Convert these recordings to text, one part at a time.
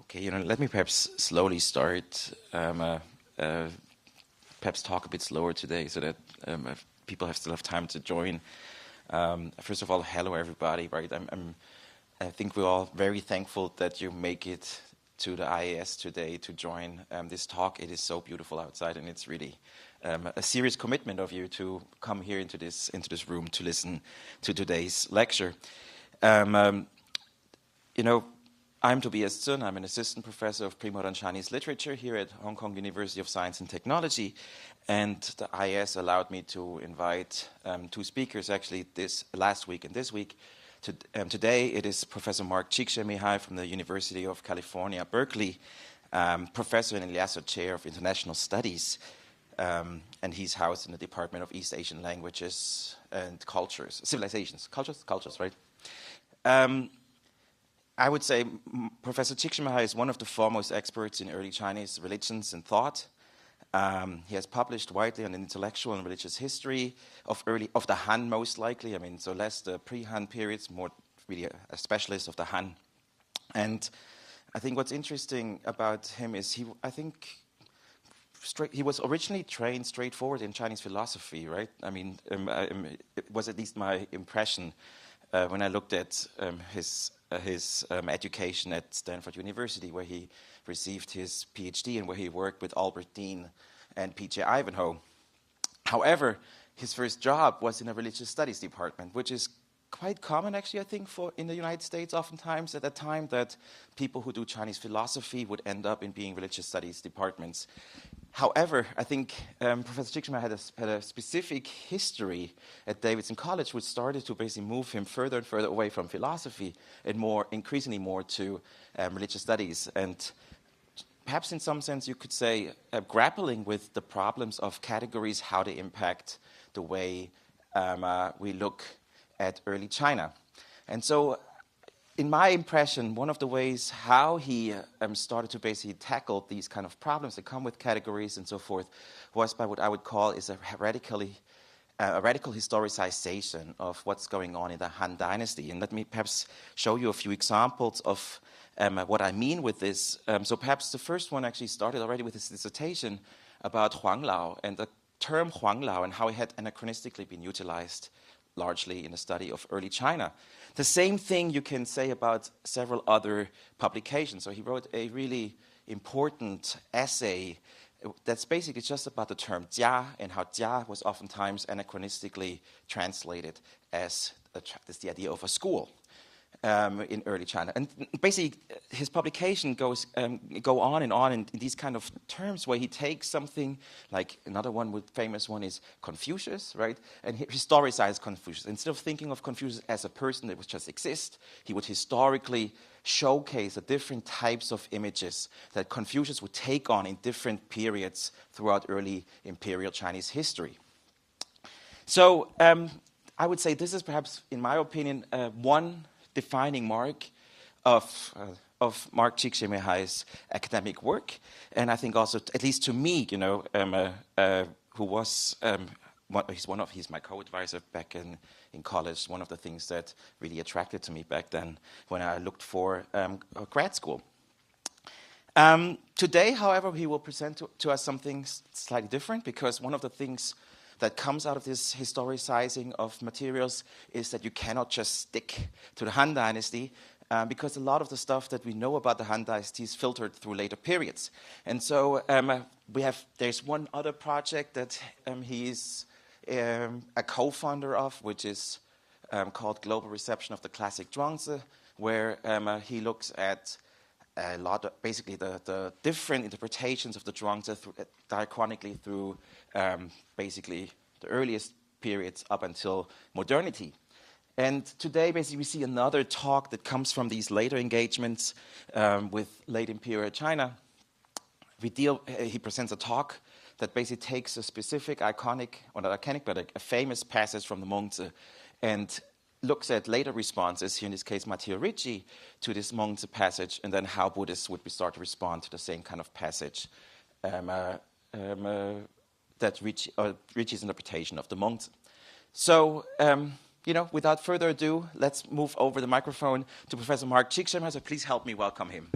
Okay, let me perhaps slowly start, perhaps talk a bit slower today so that people still have time to join. First of all, hello everybody, right? I think we're all very thankful that you make it to the IAS today to join this talk. It is so beautiful outside, and it's really a serious commitment of you to come here into this room to listen to today's lecture. I'm Tobias Zun. I'm an assistant professor of pre-modern Chinese literature here at Hong Kong University of Science and Technology, and the IAS allowed me to invite two speakers actually this last week and this week. Today it is Professor Mark CSIKSZENTMIHALYI from the University of California, Berkeley, professor and IAS Chair of International Studies, and he's housed in the Department of East Asian Languages and Cultures, Cultures, right? I would say Professor CSIKSZENTMIHALYI is one of the foremost experts in early Chinese religions and thought. He has published widely on intellectual and religious history of the Han, most likely. So less the pre-Han periods, more really a specialist of the Han. And I think what's interesting about him is he was originally trained straightforward in Chinese philosophy, right? It was at least my impression when I looked at his education at Stanford University, where he received his PhD and where he worked with Albert Dean and P.J. Ivanhoe. However, his first job was in a religious studies department, which is quite common, actually, I think, in the United States, oftentimes at that time, that people who do Chinese philosophy would end up in being religious studies departments. However, I think Professor CSIKSZENTMIHALYI had a specific history at Davidson College, which started to basically move him further and further away from philosophy and increasingly more to religious studies. And perhaps in some sense you could say grappling with the problems of categories, how they impact the way we look at early China. And so in my impression, one of the ways how he started to basically tackle these kind of problems that come with categories and so forth was by what I would call is a radical historicization of what's going on in the Han Dynasty. And let me perhaps show you a few examples of what I mean with this. So perhaps the first one actually started already with his dissertation about Huanglao and the term Huanglao and how it had anachronistically been utilized largely in the study of early China. The same thing you can say about several other publications. So he wrote a really important essay that's basically just about the term jia and how jia was oftentimes anachronistically translated as the idea of a school in early China. And basically his publication go on in these kind of terms where he takes something like another famous one is Confucius, right? And he historicized Confucius. Instead of thinking of Confucius as a person that would just exist, he would historically showcase the different types of images that Confucius would take on in different periods throughout early imperial Chinese history. So I would say this is perhaps, in my opinion, one defining mark of Mark CSIKSZENTMIHALYI's academic work, and I think also, at least to me, who was he's my co-advisor back in college. One of the things that really attracted to me back then when I looked for a grad school. Today, however, he will present to us something slightly different, because one of the things that comes out of this historicizing of materials is that you cannot just stick to the Han Dynasty, because a lot of the stuff that we know about the Han Dynasty is filtered through later periods. And so there's one other project that he's a co-founder of, which is called Global Reception of the Classic Zhuangzi, where he looks at a lot of basically the different interpretations of the Zhuangzi diachronically through basically the earliest periods up until modernity. And today, basically, we see another talk that comes from these later engagements with late imperial China. He presents a talk that basically takes a specific iconic, or not iconic, but a famous passage from the Mengzi and looks at later responses, here in this case Matteo Ricci, to this Mengzi passage, and then how Buddhists would start to respond to the same kind of passage that Ricci's interpretation of the Mengzi. So, without further ado, let's move over the microphone to Professor Mark CSIKSZENTMIHALYI. So please help me welcome him.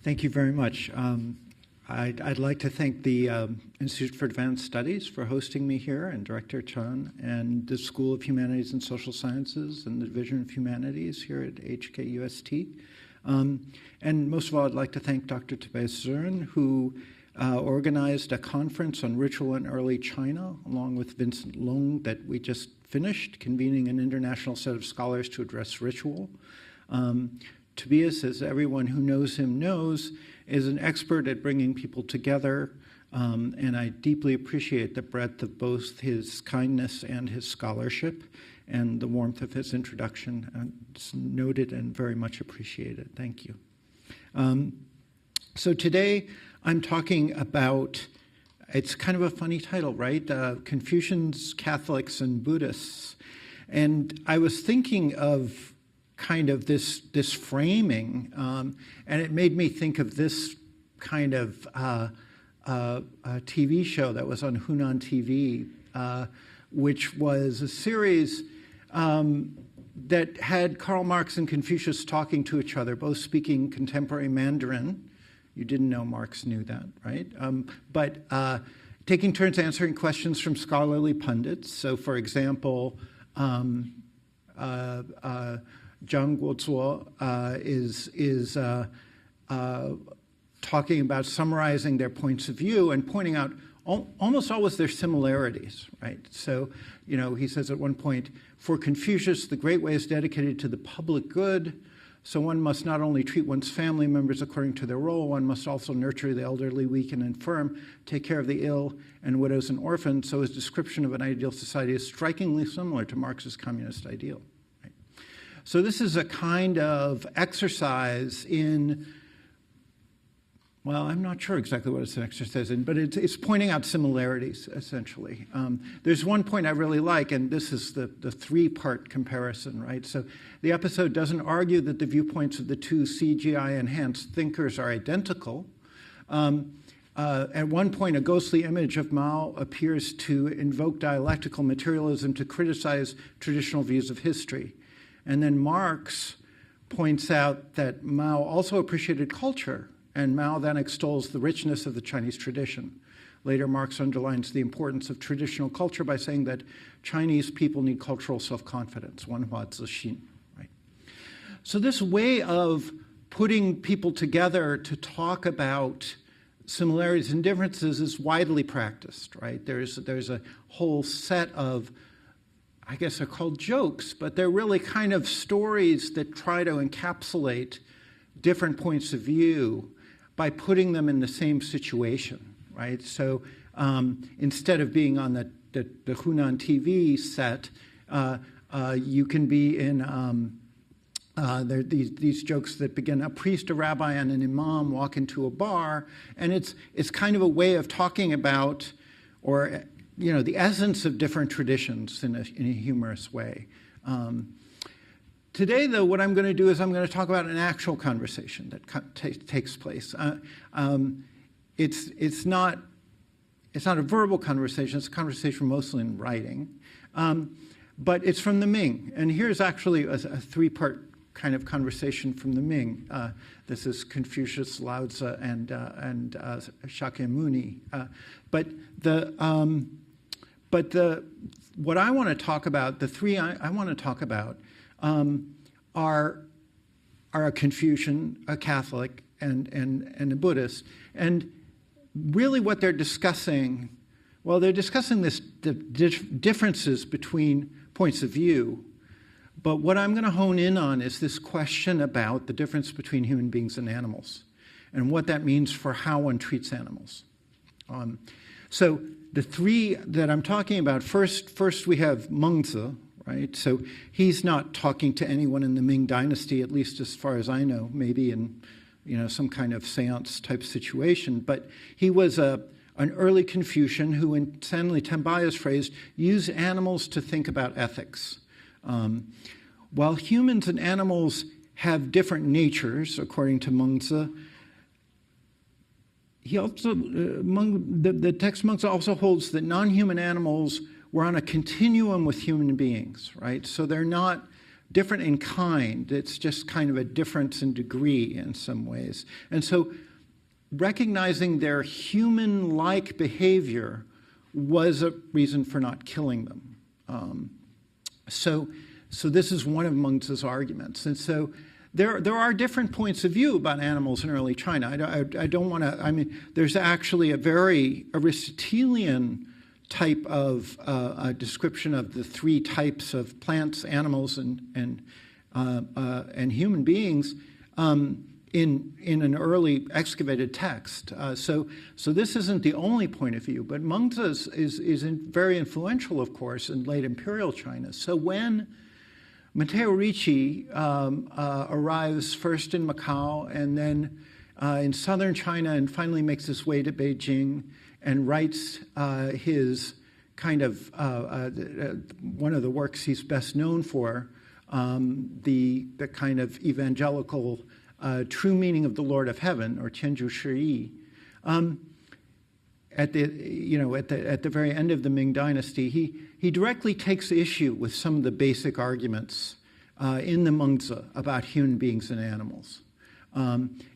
Thank you very much. I'd like to thank the Institute for Advanced Studies for hosting me here, and Director Chen, and the School of Humanities and Social Sciences and the Division of Humanities here at HKUST. And most of all, I'd like to thank Dr. Tobias Zern, who organized a conference on ritual in early China, along with Vincent Long, that we just finished, convening an international set of scholars to address ritual. Tobias, as everyone who knows him knows, is an expert at bringing people together, and I deeply appreciate the breadth of both his kindness and his scholarship and the warmth of his introduction. It's noted and very much appreciated. Thank you. So today I'm talking about, it's kind of a funny title, right? Confucians, Catholics, and Buddhists. And I was thinking of kind of this framing, and it made me think of this kind of TV show that was on Hunan TV, which was a series that had Karl Marx and Confucius talking to each other, both speaking contemporary Mandarin. You didn't know Marx knew that, right? But taking turns answering questions from scholarly pundits. So, for example, Zhang Guozuo is talking about summarizing their points of view and pointing out almost always their similarities, right? So, you know, he says at one point, for Confucius, the great way is dedicated to the public good. So one must not only treat one's family members according to their role, one must also nurture the elderly, weak, and infirm, take care of the ill and widows and orphans. So his description of an ideal society is strikingly similar to Marx's communist ideal. So this is a kind of exercise in, well, I'm not sure exactly what it's an exercise in, but it's pointing out similarities, essentially. There's one point I really like, and this is the three-part comparison, right? So the episode doesn't argue that the viewpoints of the two CGI-enhanced thinkers are identical. At one point, a ghostly image of Mao appears to invoke dialectical materialism to criticize traditional views of history. And then Marx points out that Mao also appreciated culture, and Mao then extols the richness of the Chinese tradition. Later, Marx underlines the importance of traditional culture by saying that Chinese people need cultural self-confidence, wenhua zixin, right? So this way of putting people together to talk about similarities and differences is widely practiced, right? There's a whole set of, I guess they're called jokes, but they're really kind of stories that try to encapsulate different points of view by putting them in the same situation, right? So instead of being on the Hunan TV set, you can be in, there are these jokes that begin, a priest, a rabbi, and an imam walk into a bar, and it's kind of a way of talking about, or you know, the essence of different traditions in a humorous way. Today, though, what I'm going to do is I'm going to talk about an actual conversation that takes place. It's not a verbal conversation. It's a conversation mostly in writing, but it's from the Ming. And here's actually a three-part kind of conversation from the Ming. This is Confucius, Lao Tzu, and Shakyamuni. What I want to talk about, the three I want to talk about, are a Confucian, a Catholic, and a Buddhist. And really what they're discussing, well, they're discussing the differences between points of view. But what I'm going to hone in on is this question about the difference between human beings and animals and what that means for how one treats animals. So the three that I'm talking about, first we have Mengzi, right? So he's not talking to anyone in the Ming Dynasty, at least as far as I know, maybe in some kind of seance type situation. But he was an early Confucian who, in Sanli Tenbaya's phrase, used animals to think about ethics. While humans and animals have different natures, according to Mengzi, he also, the text Mengzi also holds that non-human animals were on a continuum with human beings, right? So they're not different in kind. It's just kind of a difference in degree in some ways. And so recognizing their human-like behavior was a reason for not killing them. So this is one of Mengzi's arguments. And so there are different points of view about animals in early China. I don't want to, I mean, there's actually a very Aristotelian type of description of the three types of plants, animals, and human beings in an early excavated text. So this isn't the only point of view, but Mengzi is very influential, of course, in late imperial China. So when Matteo Ricci arrives first in Macau and then in southern China and finally makes his way to Beijing and writes his kind of one of the works he's best known for, the kind of evangelical true meaning of the Lord of Heaven, or Tianzhu Shiyi. At the very end of the Ming Dynasty, he directly takes issue with some of the basic arguments in the Mengzi about human beings and animals.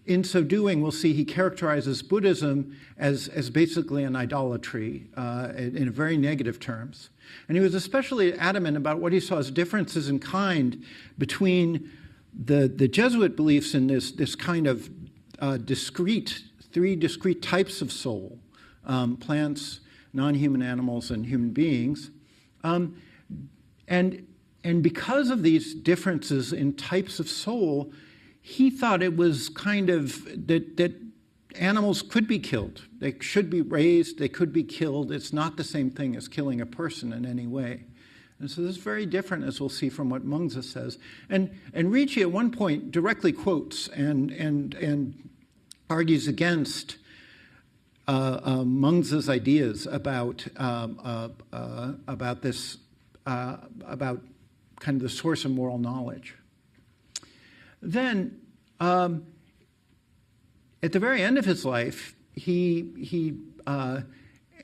In so doing, we'll see he characterizes Buddhism as basically an idolatry in very negative terms. And he was especially adamant about what he saw as differences in kind between the Jesuit beliefs in this kind of three discrete types of soul, plants, non-human animals, and human beings. And because of these differences in types of soul, he thought it was kind of that animals could be killed. They should be raised, they could be killed. It's not the same thing as killing a person in any way. And so this is very different, as we'll see from what Mengzi says. And Ricci at one point directly quotes and argues against Mengzi's ideas about this, about kind of the source of moral knowledge. Then, at the very end of his life, he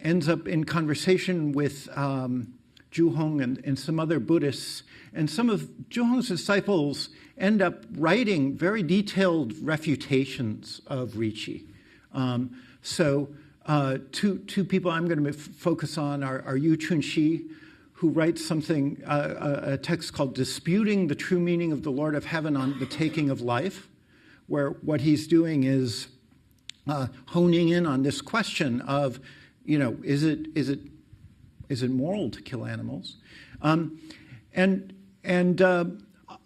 ends up in conversation with Zhu Hong and some other Buddhists, and some of Zhu Hong's disciples end up writing very detailed refutations of Ricci. Two people I'm going to focus on are Yu Chunxi, who writes something, a text called Disputing the True Meaning of the Lord of Heaven on the Taking of Life, where what he's doing is honing in on this question of, is it moral to kill animals?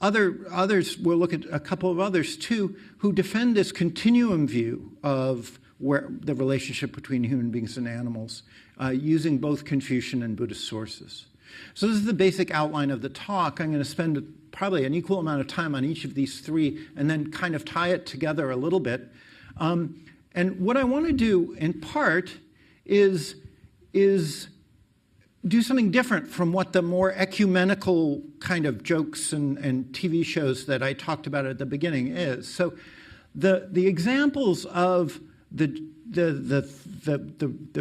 Others, we'll look at a couple of others too, who defend this continuum view of where the relationship between human beings and animals, using both Confucian and Buddhist sources. So this is the basic outline of the talk. I'm going to spend probably an equal amount of time on each of these three and then kind of tie it together a little bit. And what I want to do, in part, is do something different from what the more ecumenical kind of jokes and TV shows that I talked about at the beginning is. So the examples of the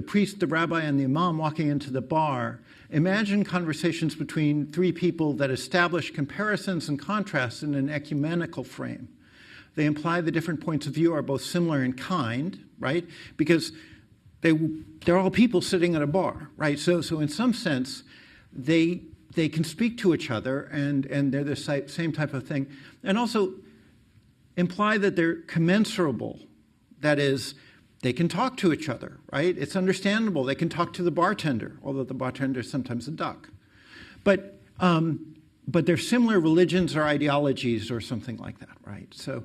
priest, the rabbi, and the imam walking into the bar, imagine conversations between three people that establish comparisons and contrasts in an ecumenical frame. They imply the different points of view are both similar in kind, right? Because they're all people sitting at a bar, right? So in some sense, they can speak to each other and they're the same type of thing. And also imply that they're commensurable. That is, they can talk to each other, right? It's understandable. They can talk to the bartender, although the bartender is sometimes a duck. But they're similar religions or ideologies or something like that, right? So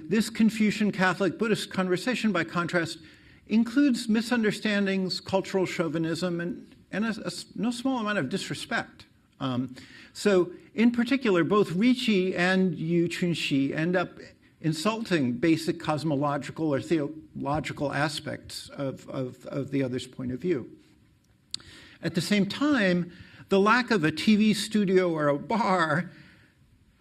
this Confucian Catholic Buddhist conversation, by contrast, includes misunderstandings, cultural chauvinism, and no small amount of disrespect. So in particular, both Ricci and Yu Chunxi end up insulting basic cosmological or theological aspects of the other's point of view. At the same time, the lack of a TV studio or a bar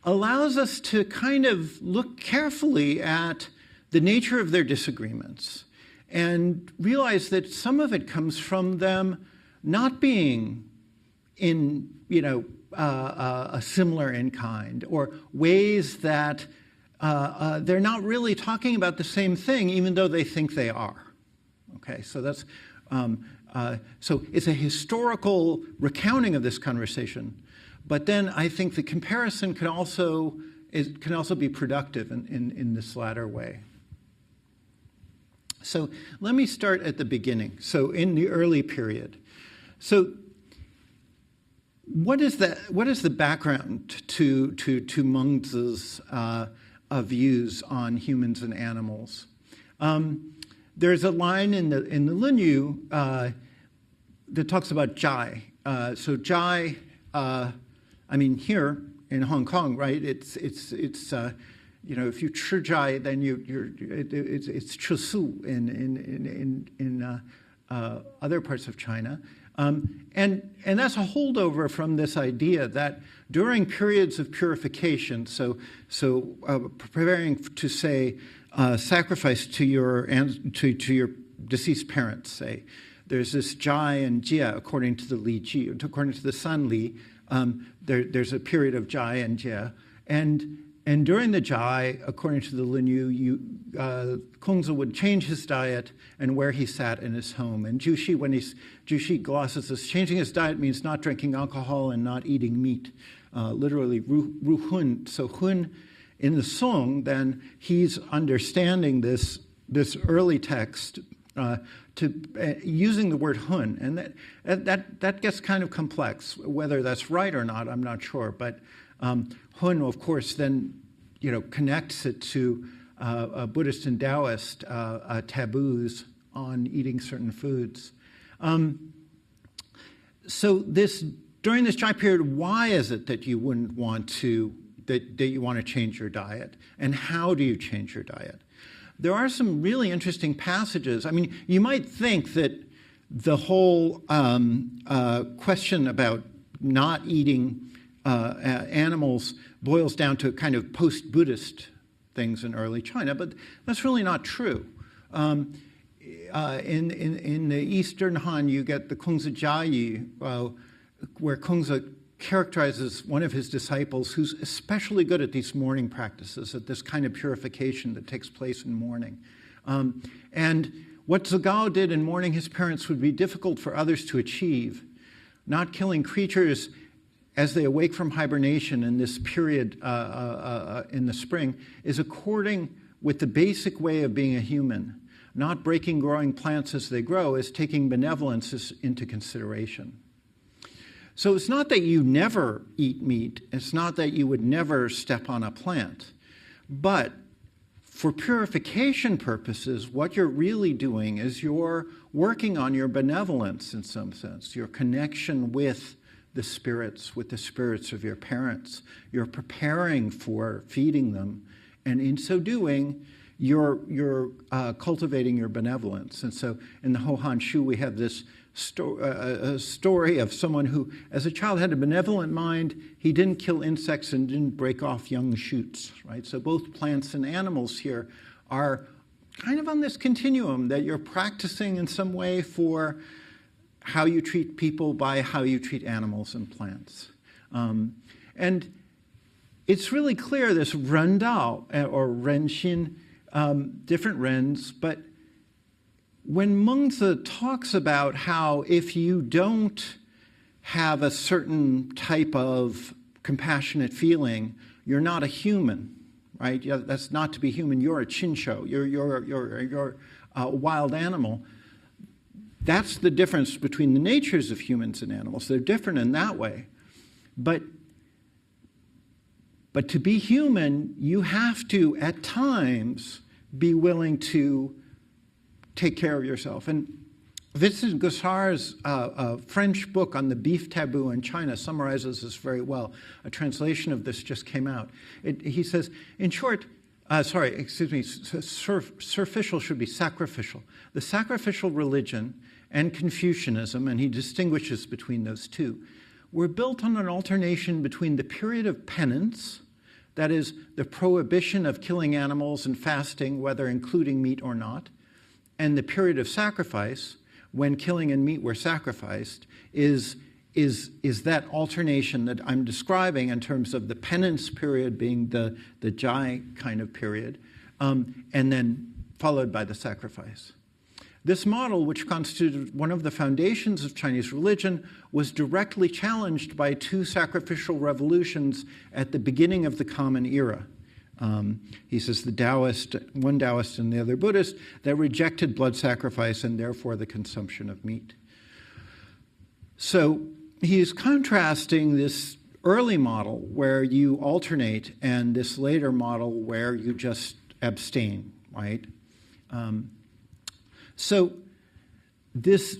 allows us to kind of look carefully at the nature of their disagreements and realize that some of it comes from them not being in, similar in kind, or ways that they're not really talking about the same thing, even though they think they are. Okay, so that's so it's a historical recounting of this conversation, but then I think the comparison can also be productive in this latter way. So let me start at the beginning. So in the early period, so what is the background to Mengzi's views on humans and animals? There's a line in the Linyu that talks about jai. So jai, here in Hong Kong, right? It's if you chi jai, then it's chu su in other parts of China. And that's a holdover from this idea that during periods of purification, so preparing to say sacrifice to your deceased parents, say, there's this jai and jia according to the Li Ji, according to the San Li. There's a period of jai and jia, and during the jai, according to the Linyu, Kongzi would change his diet and where he sat in his home. And Jushi, Jushi glosses this, changing his diet means not drinking alcohol and not eating meat, literally ru hun. So hun in the Song, then he's understanding this early text using the word hun, and that gets kind of complex. Whether that's right or not, I'm not sure, but. Hun, of course, then connects it to Buddhist and Taoist taboos on eating certain foods. So during this time period, why is it that you wouldn't want to that you want to change your diet, and how do you change your diet? There are some really interesting passages. I mean, you might think that the whole question about not eating animals boils down to kind of post-Buddhist things in early China, but that's really not true. In the Eastern Han, you get the Kongzi Jiayi, where Kongzi characterizes one of his disciples who's especially good at these morning practices, at this kind of purification that takes place in morning. And what Zagao did in mourning his parents would be difficult for others to achieve. Not killing creatures as they awake from hibernation in this period in the spring is according with the basic way of being a human. Not breaking growing plants as they grow is taking benevolence into consideration. So it's not that you never eat meat. It's not that you would never step on a plant. But for purification purposes, what you're really doing is you're working on your benevolence in some sense, your connection with the spirits of your parents. You're preparing for feeding them, and in so doing, you're cultivating your benevolence. And so in the Hohan Shu, we have this story of someone who, as a child, had a benevolent mind. He didn't kill insects and didn't break off young shoots, right? So both plants and animals here are kind of on this continuum that you're practicing in some way for how you treat people by how you treat animals and plants. And it's really clear, this Rendao or Renxin, different Rens, but when Mengzi talks about how if you don't have a certain type of compassionate feeling, you're not a human, right? That's not to be human. You're a chinshou. You're a wild animal. That's the difference between the natures of humans and animals. They're different in that way. But to be human, you have to, at times, be willing to take care of yourself. And Vincent Guissard's French book on the beef taboo in China summarizes this very well. A translation of this just came out. He says, in short, superficial should be sacrificial. The sacrificial religion and Confucianism, and he distinguishes between those two, were built on an alternation between the period of penance, that is, the prohibition of killing animals and fasting, whether including meat or not, and the period of sacrifice, when killing and meat were sacrificed, is is that alternation that I'm describing in terms of the penance period being the Jai kind of period, and then followed by the sacrifice. This model, which constituted one of the foundations of Chinese religion, was directly challenged by two sacrificial revolutions at the beginning of the Common Era. He says one Taoist and the other Buddhist, that rejected blood sacrifice and therefore the consumption of meat. So he's contrasting this early model where you alternate and this later model where you just abstain, right? So this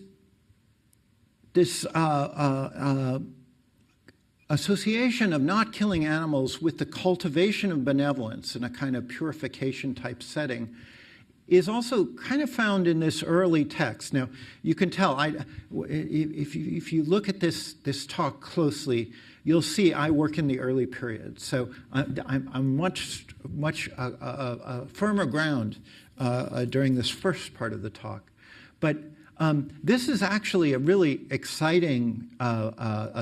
association of not killing animals with the cultivation of benevolence in a kind of purification type setting is also kind of found in this early text. Now, you can tell, if you look at this talk closely, you'll see I work in the early period. So I'm much firmer ground during this first part of the talk. But this is actually a really exciting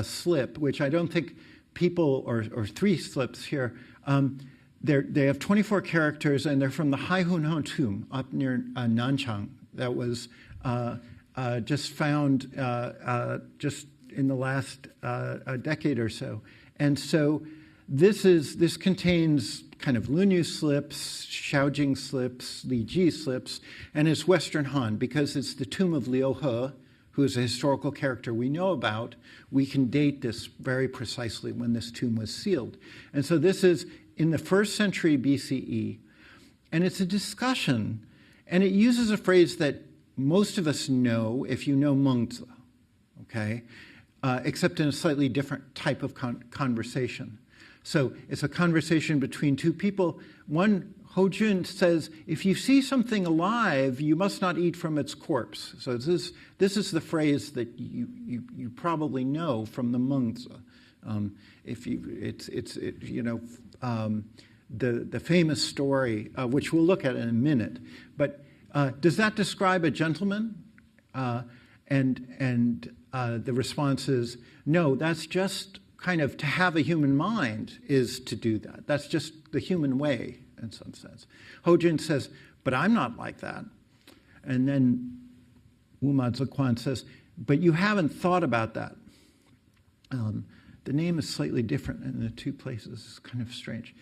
slip, which I don't think people, or three slips here, they have 24 characters, and they're from the Haihunhou tomb up near Nanchang that was just found just in the last decade or so. And so this contains kind of Lunyu slips, Shaojing slips, Li Ji slips, and it's Western Han, because it's the tomb of Liu He, who is a historical character we know about. We can date this very precisely when this tomb was sealed. And so this is in the 1st century BCE, and it's a discussion, and it uses a phrase that most of us know if you know Mengzi, okay, except in a slightly different type of conversation. So it's a conversation between two people. One, Hojun says, if you see something alive, you must not eat from its corpse. So this is the phrase that you probably know from the Mengzi. The famous story, which we'll look at in a minute. But does that describe a gentleman? And the response is, no, that's just kind of to have a human mind is to do that. That's just the human way in some sense. Hojun says, but I'm not like that. And then Wuma Zikwan says, but you haven't thought about that. The name is slightly different in the two places. It's kind of strange.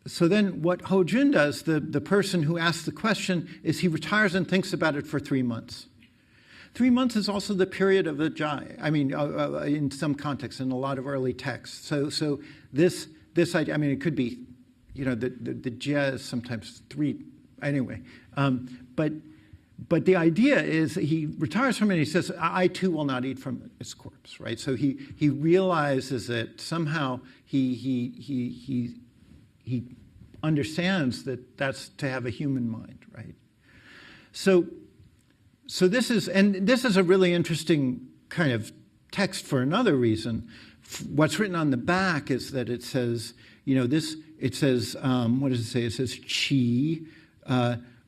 So then what Hojun does, the person who asks the question, is he retires and thinks about it for 3 months. 3 months is also the period of the Jai. I mean, in some contexts, in a lot of early texts. So this idea, I mean, it could be, the Jia is sometimes 3, anyway. But the idea is he retires from it and he says, I too will not eat from its corpse, right? So he realizes that somehow he understands that that's to have a human mind, right? So this is a really interesting kind of text for another reason. What's written on the back is that it says, what does it say? It says qi,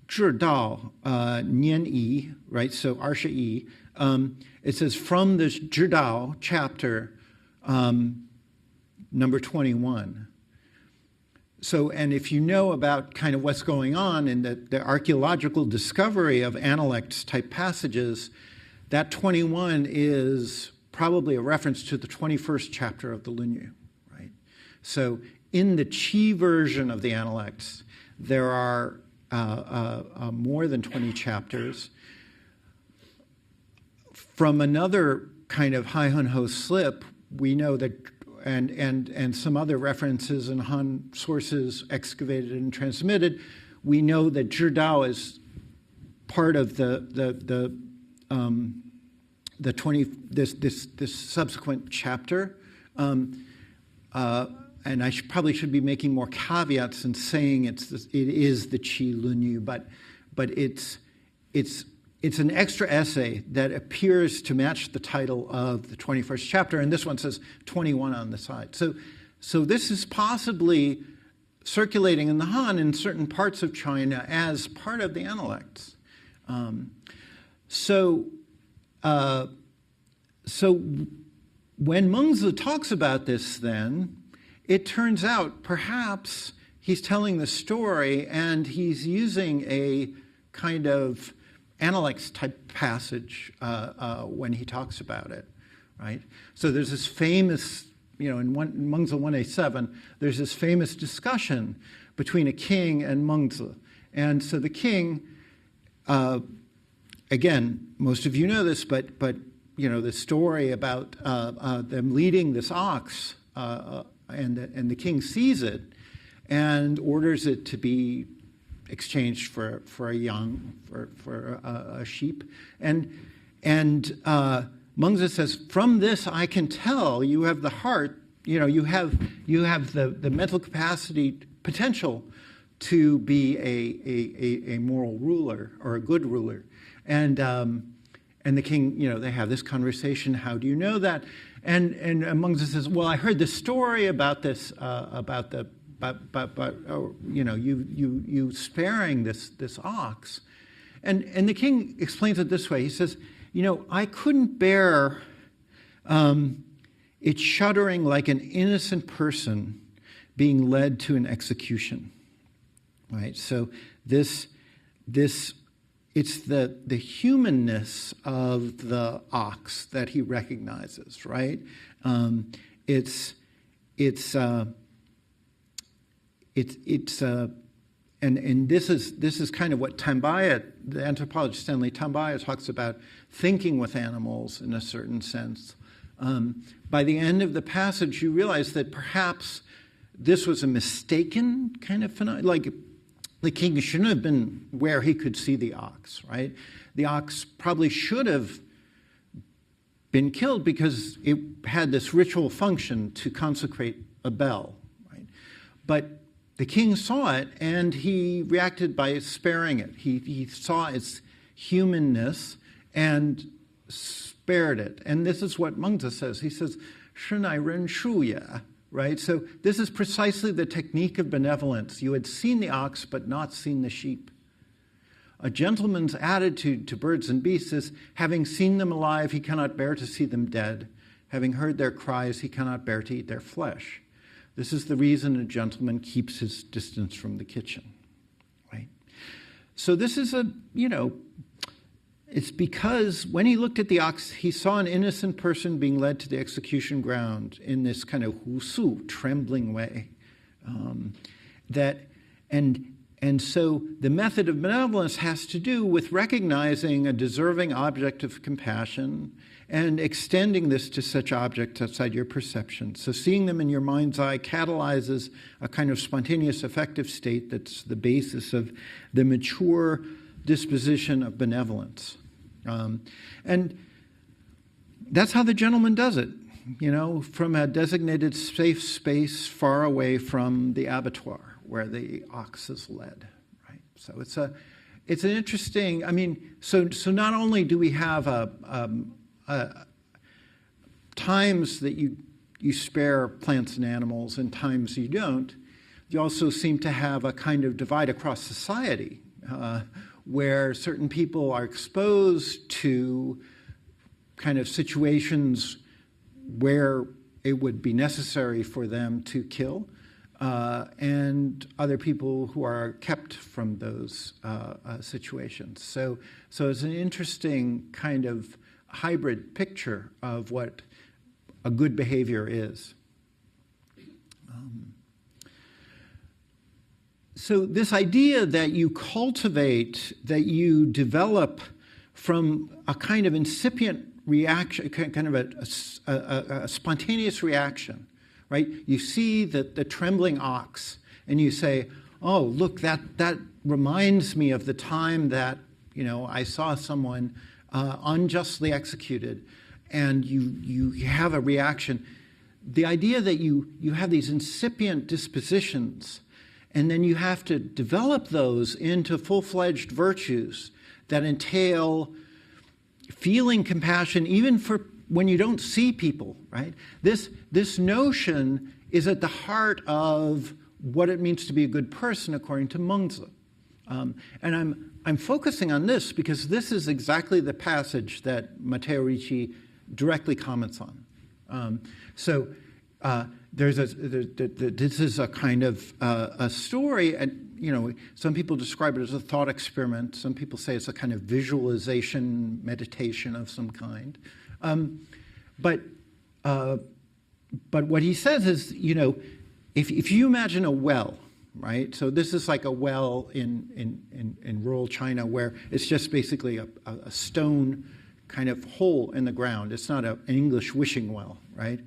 知道, nian yi, right? So 21. It says from this 知道chapter, number 21. So, and if you know about kind of what's going on in the archaeological discovery of Analects type passages, that 21 is probably a reference to the 21st chapter of the Lunyu, right? So in the Qi version of the Analects, there are more than 20 chapters. From another kind of Haihunhou slip, we know that, and some other references in Han sources excavated and transmitted, we know that Zhidao is part of the 20 this subsequent chapter. And I probably should be making more caveats and saying it is the Qi Lunyu, but it's an extra essay that appears to match the title of the 21st chapter, and this one says 21 on the side. So this is possibly circulating in the Han in certain parts of China as part of the Analects. so when Mengzi talks about this then, it turns out perhaps he's telling the story and he's using a kind of Analects type passage when he talks about it, right? So there's this famous, in Mengzi 187, there's this famous discussion between a king and Mengzi. And so the king, again, most of you know this, but the story about them leading this ox, and the king sees it and orders it to be exchanged for a sheep, and Mengzi says, from this I can tell you have the heart, you have the mental capacity, potential to be a moral ruler or a good ruler, and the king, they have this conversation. How do you know that? And Mengzi says, well, I heard this story about this you sparing this ox, and the king explains it this way. He says, I couldn't bear it shuddering like an innocent person being led to an execution, right? So it's the humanness of the ox that he recognizes, right? And this is kind of what Tambaya, the anthropologist Stanley Tambaya, talks about thinking with animals in a certain sense. By the end of the passage, you realize that perhaps this was a mistaken kind of phenomenon. Like the king shouldn't have been where he could see the ox, right? The ox probably should have been killed because it had this ritual function to consecrate a bell, right? But the king saw it, and he reacted by sparing it. He saw its humanness and spared it. And this is what Mengzi says. He says, 是乃人术也, right? So this is precisely the technique of benevolence. You had seen the ox, but not seen the sheep. A gentleman's attitude to birds and beasts is, having seen them alive, he cannot bear to see them dead. Having heard their cries, he cannot bear to eat their flesh. This is the reason a gentleman keeps his distance from the kitchen, right? So this is it's because when he looked at the ox, he saw an innocent person being led to the execution ground in this kind of husu, trembling way. And so the method of benevolence has to do with recognizing a deserving object of compassion and extending this to such objects outside your perception. So seeing them in your mind's eye catalyzes a kind of spontaneous affective state that's the basis of the mature disposition of benevolence. And that's how the gentleman does it, from a designated safe space far away from the abattoir where the ox is led, right? So it's an interesting, so not only do we have times that you spare plants and animals and times you don't, you also seem to have a kind of divide across society where certain people are exposed to kind of situations where it would be necessary for them to kill, and other people who are kept from those situations. So it's an interesting kind of hybrid picture of what a good behavior is. So this idea that you cultivate, that you develop from a kind of incipient reaction, kind of a spontaneous reaction, right? You see the trembling ox, and you say, "Oh, look, that reminds me of the time that I saw someone unjustly executed," and you have a reaction. The idea that you have these incipient dispositions, and then you have to develop those into full-fledged virtues that entail feeling compassion even for when you don't see people, right? This notion is at the heart of what it means to be a good person according to Mengzi. And I'm focusing on this because this is exactly the passage that Matteo Ricci directly comments on. This is a kind of a story, and some people describe it as a thought experiment. Some people say it's a kind of visualization, meditation of some kind. But what he says is, if you imagine a well, right? So this is like a well in rural China where it's just basically a stone kind of hole in the ground. It's not an English wishing well, right?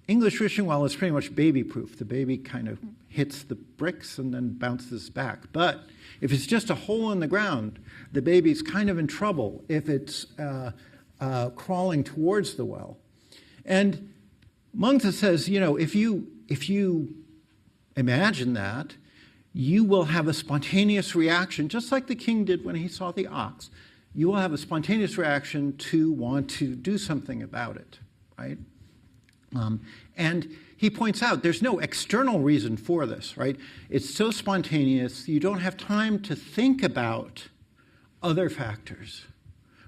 English wishing well is pretty much baby-proof. The baby kind of hits the bricks and then bounces back. But if it's just a hole in the ground, the baby's kind of in trouble if it's crawling towards the well. And Mengzi says, if you imagine that, you will have a spontaneous reaction, just like the king did when he saw the ox. You will have a spontaneous reaction to want to do something about it, right? And he points out there's no external reason for this, right? It's so spontaneous, you don't have time to think about other factors,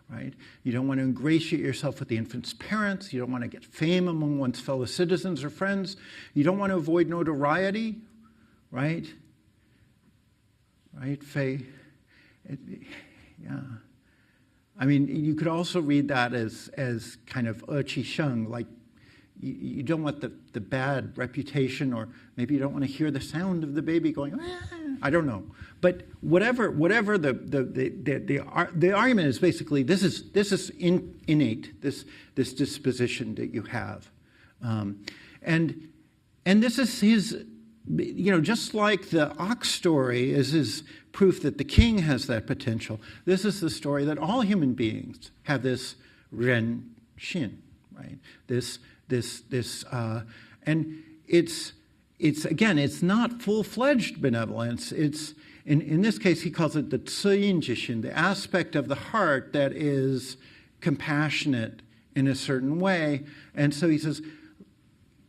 right? You don't want to ingratiate yourself with the infant's parents. You don't want to get fame among one's fellow citizens or friends. You don't want to avoid notoriety, right? Right, Faye? Yeah. I mean, you could also read that as kind of qi sheng, like you don't want the bad reputation, or maybe you don't want to hear the sound of the baby going, I don't know. But whatever the argument is, basically this is innate, this disposition that you have, and this is his, just like the ox story is his proof that the king has that potential. This is the story that all human beings have this ren xin, right? And it's again, it's not full-fledged benevolence. It's in this case he calls it the ciyin jixin, the aspect of the heart that is compassionate in a certain way. And so he says,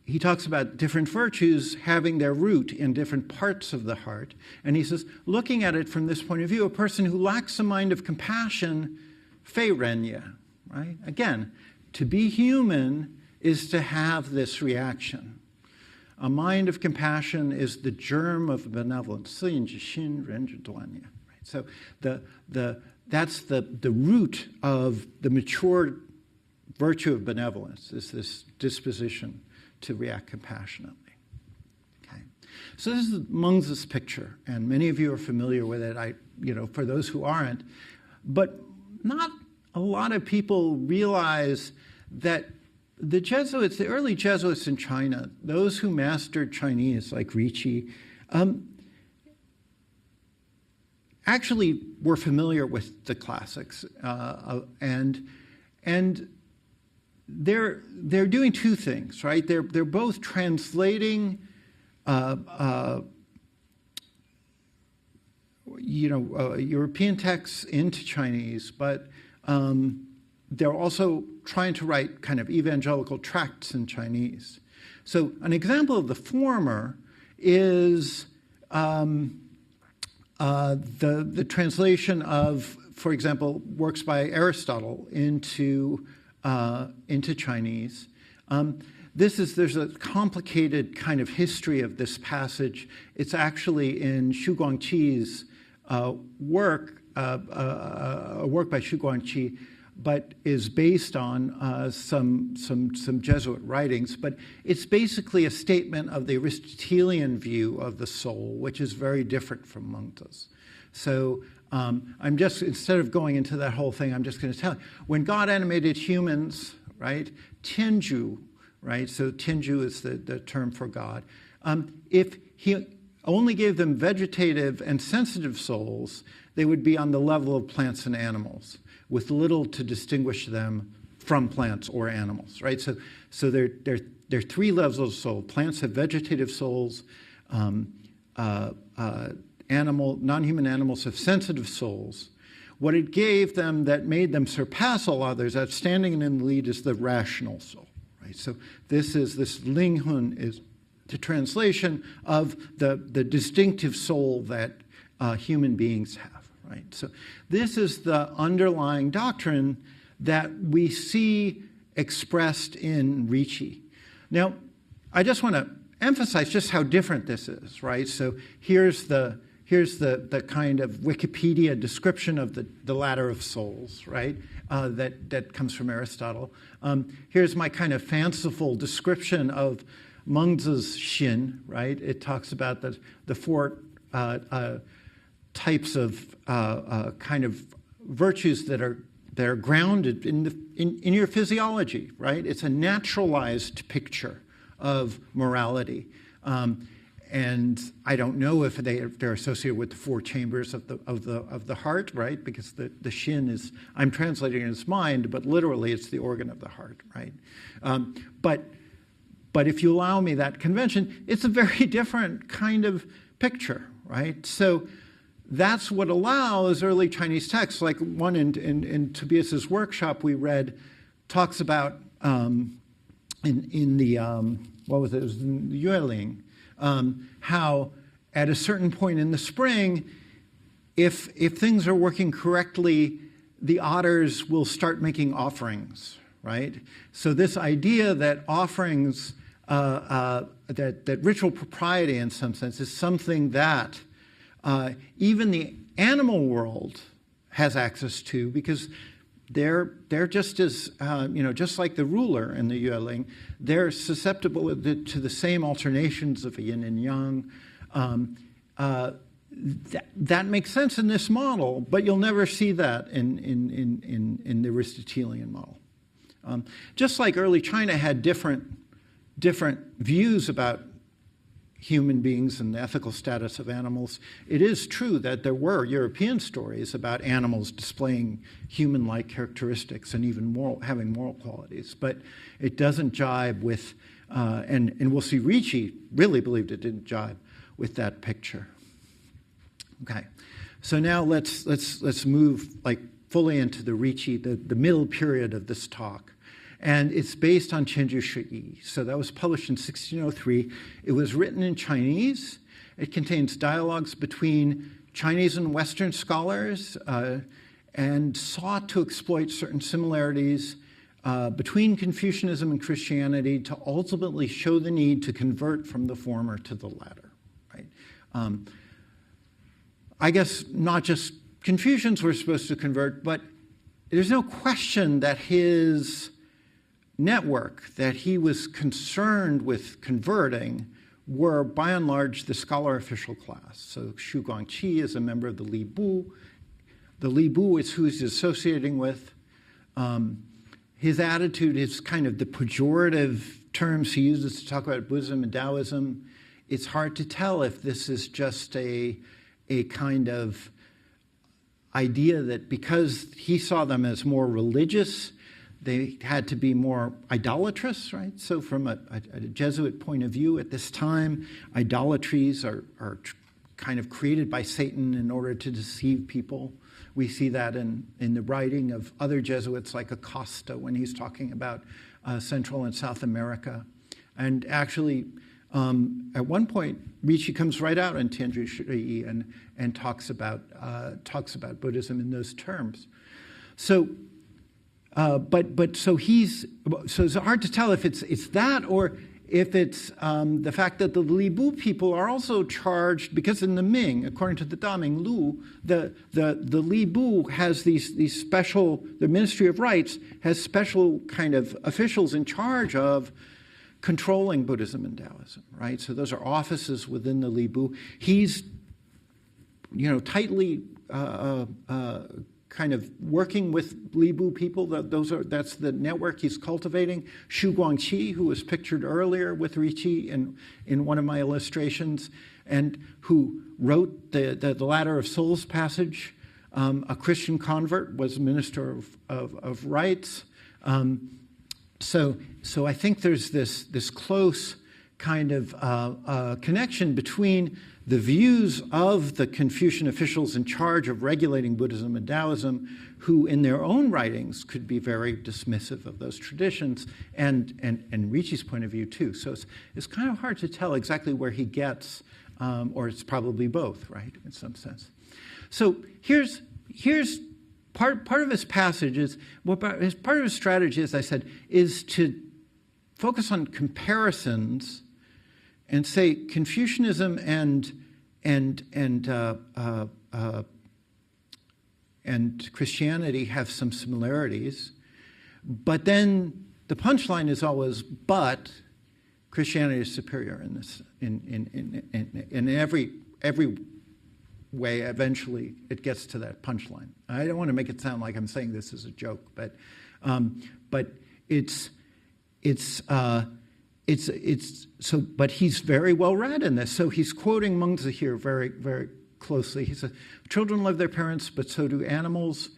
he talks about different virtues having their root in different parts of the heart. And he says, looking at it from this point of view, a person who lacks a mind of compassion, fei renya, right? Again, to be human is to have this reaction. A mind of compassion is the germ of benevolence. Right? So that's the root of the mature virtue of benevolence, is this disposition to react compassionately. Okay. So this is Mengzi's picture, and many of you are familiar with it. For those who aren't, but not a lot of people realize that the Jesuits, the early Jesuits in China, those who mastered Chinese, like Ricci, actually were familiar with the classics, and they're doing two things, right? They're both translating, European texts into Chinese, but they're also trying to write kind of evangelical tracts in Chinese. So an example of the former is the translation of, for example, works by Aristotle into Chinese. There's a complicated kind of history of this passage. It's actually in Xu Guangqi's work, a work by Xu Guangqi, but is based on some Jesuit writings. But it's basically a statement of the Aristotelian view of the soul, which is very different from Mengzi's. So I'm just, instead of going into that whole thing, I'm just going to tell you, when God animated humans, right, Tianju, right, so Tianju is the term for God. If he only gave them vegetative and sensitive souls, they would be on the level of plants and animals, with little to distinguish them from plants or animals, right? So there are three levels of soul. Plants have vegetative souls. Non-human animals have sensitive souls. What it gave them that made them surpass all others, outstanding in the lead, is the rational soul, right? So this Linghun is the translation of the distinctive soul that human beings have. Right? So this is the underlying doctrine that we see expressed in Ricci. Now, I just want to emphasize just how different this is, right? So here's the kind of Wikipedia description of the ladder of souls, right? That comes from Aristotle. Here's my kind of fanciful description of Mengzi's Xin, right? It talks about the four types of kind of virtues that are grounded in your physiology, right? It's a naturalized picture of morality. And I don't know if they're associated with the four chambers of the heart, right? Because the Xin is, I'm translating it as mind, but literally it's the organ of the heart, right? But if you allow me that convention, it's a very different kind of picture, right? So that's what allows early Chinese texts, like one in Tobias's workshop we read, talks about in the what was it? It was in the Yueling, how at a certain point in the spring, if things are working correctly, the otters will start making offerings, right? So this idea that offerings, that ritual propriety in some sense is something that even the animal world has access to, because they're just as, just like the ruler in the Yueling, they're susceptible to the same alternations of yin and yang. That makes sense in this model, but you'll never see that in the Aristotelian model. Just like early China had different views about human beings and the ethical status of animals, it is true that there were European stories about animals displaying human-like characteristics and even having moral qualities. But it doesn't jibe with, and we'll see Ricci really believed it didn't jibe with that picture. Okay, so now let's move like fully into the Ricci, the middle period of this talk. And it's based on Qianzhu Shiyi. So that was published in 1603. It was written in Chinese. It contains dialogues between Chinese and Western scholars and sought to exploit certain similarities between Confucianism and Christianity to ultimately show the need to convert from the former to the latter. Right? I guess not just Confucians were supposed to convert, but there's no question that his network that he was concerned with converting were, by and large, the scholar official class. So Xu Guangqi is a member of the Li Bu. The Li Bu is who he's associating with. His attitude is kind of the pejorative terms he uses to talk about Buddhism and Taoism. It's hard to tell if this is just a kind of idea that because he saw them as more religious, they had to be more idolatrous, right? So from a Jesuit point of view at this time, idolatries are kind of created by Satan in order to deceive people. We see that in the writing of other Jesuits like HKUST when he's talking about Central and South America. And actually, at one point, Ricci comes right out in Qianzhu Shiyi and talks about Buddhism in those terms. So so it's hard to tell if it's that or if it's the fact that the Li Bu people are also charged, because in the Ming, according to the Daming Lu, the Li Bu has these special, the Ministry of Rites has special kind of officials in charge of controlling Buddhism and Taoism, right? So those are offices within the Li Bu. He's, tightly kind of working with Li Bu people. That's the network he's cultivating. Xu Guangqi, who was pictured earlier with Ricci in one of my illustrations, and who wrote the Ladder of Souls passage, a Christian convert, was minister of rites. So I think there's this close kind of connection between the views of the Confucian officials in charge of regulating Buddhism and Taoism, who in their own writings could be very dismissive of those traditions, and Ricci's point of view too. So it's kind of hard to tell exactly where he gets, or it's probably both, right, in some sense. So here's part of his passage is, part of his strategy, as I said, is to focus on comparisons and say Confucianism and Christianity have some similarities, but then the punchline is always, but Christianity is superior in this, in every way. Eventually, it gets to that punchline. I don't want to make it sound like I'm saying this as a joke, but it's so. But he's very well read in this. So he's quoting Mengzi here very, very closely. He says, "Children love their parents, but so do animals.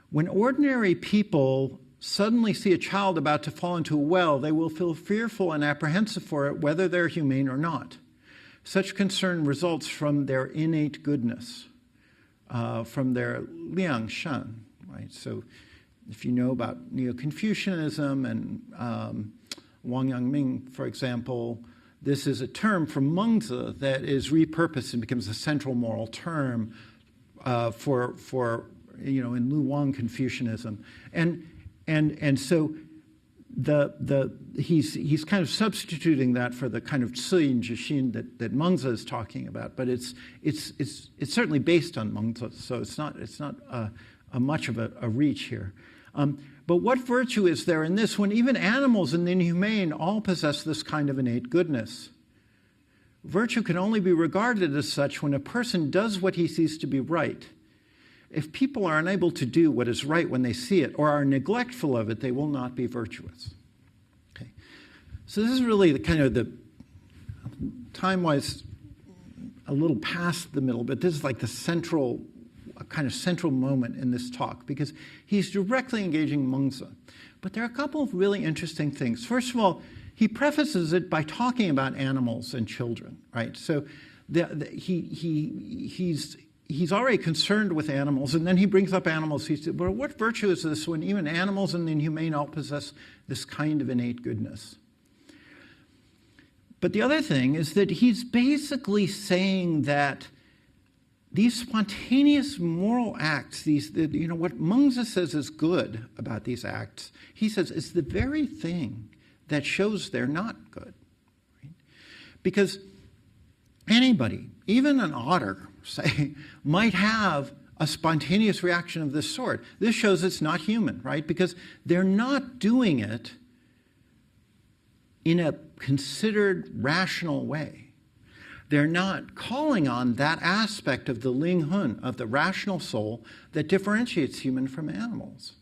When ordinary people suddenly see a child about to fall into a well, they will feel fearful and apprehensive for it, whether they're humane or not. Such concern results from their innate goodness, from their liang shan." Right. So, if you know about Neo-Confucianism and Wang Yangming, for example, this is a term from Mengzi that is repurposed and becomes a central moral term for in Lu Wang Confucianism, and so he's kind of substituting that for the kind of Ciyin Jixin that Mengzi is talking about, but it's certainly based on Mengzi, so it's not a much of a reach here. But what virtue is there in this when even animals and the inhumane all possess this kind of innate goodness? Virtue can only be regarded as such when a person does what he sees to be right. If people are unable to do what is right when they see it or are neglectful of it, they will not be virtuous. Okay. So this is really the kind of the time-wise a little past the middle, but this is like the central moment in this talk because he's directly engaging Mengzi. But there are a couple of really interesting things. First of all, he prefaces it by talking about animals and children, right? So he's already concerned with animals, and then he brings up animals. He said, well, what virtue is this when even animals and the inhumane all possess this kind of innate goodness? But the other thing is that he's basically saying that these spontaneous moral acts, what Mengzi says is good about these acts, he says is the very thing that shows they're not good. Right? Because anybody, even an otter, say, might have a spontaneous reaction of this sort. This shows it's not human, right? Because they're not doing it in a considered rational way. They're not calling on that aspect of the Ling Hun, of the rational soul, that differentiates human from animals.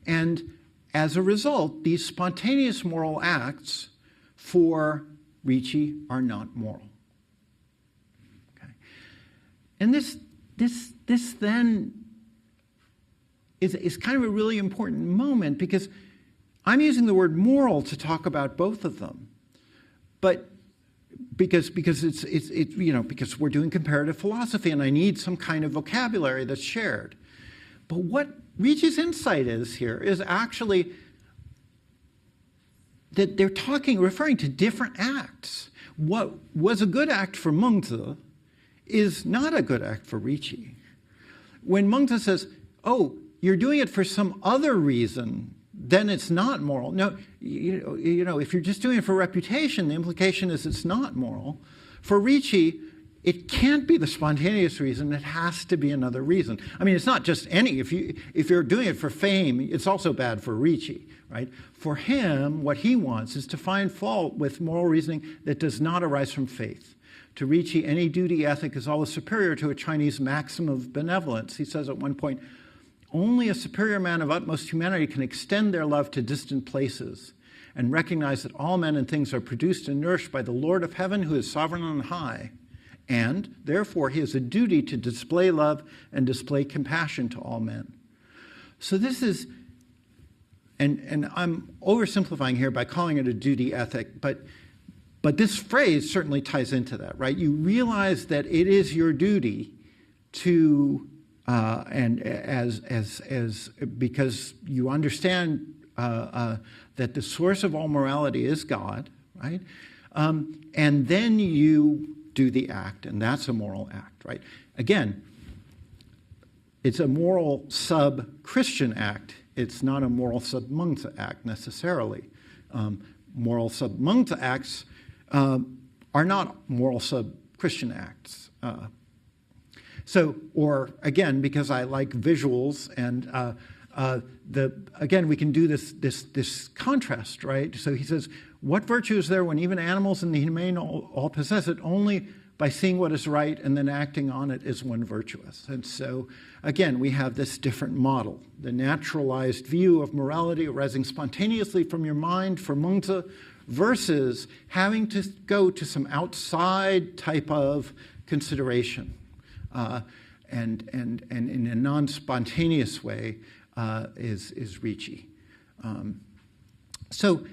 And as a result, these spontaneous moral acts for Ricci are not moral. Okay. And this then is kind of a really important moment because I'm using the word moral to talk about both of them, but because because we're doing comparative philosophy and I need some kind of vocabulary that's shared. But what Ricci's insight is here is actually that they're referring to different acts. What was a good act for Mengzi is not a good act for Ricci. When Mengzi says, oh, you're doing it for some other reason, then it's not moral. No, if you're just doing it for reputation, the implication is it's not moral. For Ricci, it can't be the spontaneous reason. It has to be another reason. I mean, it's not just any. If you're doing it for fame, it's also bad for Ricci, right? For him, what he wants is to find fault with moral reasoning that does not arise from faith. To Ricci, any duty ethic is always superior to a Chinese maxim of benevolence. He says at one point, only a superior man of utmost humanity can extend their love to distant places and recognize that all men and things are produced and nourished by the Lord of heaven who is sovereign on high. And, therefore, he has a duty to display love and display compassion to all men. So this is, and I'm oversimplifying here by calling it a duty ethic, but this phrase certainly ties into that, right? You realize that it is your duty to because you understand that the source of all morality is God, right? And then you do the act, and that's a moral act, right? Again, it's a moral sub-Christian act. It's not a moral sub-Mengzi act necessarily. Moral sub-Mengzi acts are not moral sub-Christian acts. Or again, because I like visuals, and again, we can do this contrast, right? So he says, what virtue is there when even animals and the humane all possess it? Only by seeing what is right and then acting on it is one virtuous. And so, again, we have this different model. The naturalized view of morality arising spontaneously from your mind for Mengzi versus having to go to some outside type of consideration. And in a non-spontaneous way is Ricci. So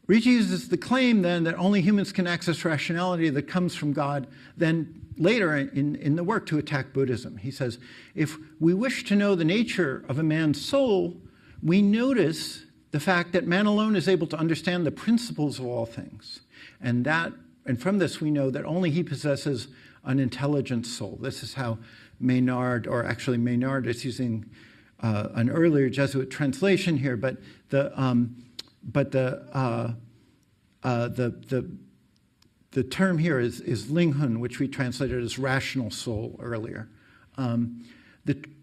Ricci uses the claim then that only humans can access rationality that comes from God, then later in the work to attack Buddhism. He says, if we wish to know the nature of a man's soul, we notice the fact that man alone is able to understand the principles of all things. And from this we know that only he possesses an intelligent soul. This is how Maynard, or actually Maynard is using an earlier Jesuit translation here, but the term here is linghun, which we translated as rational soul earlier.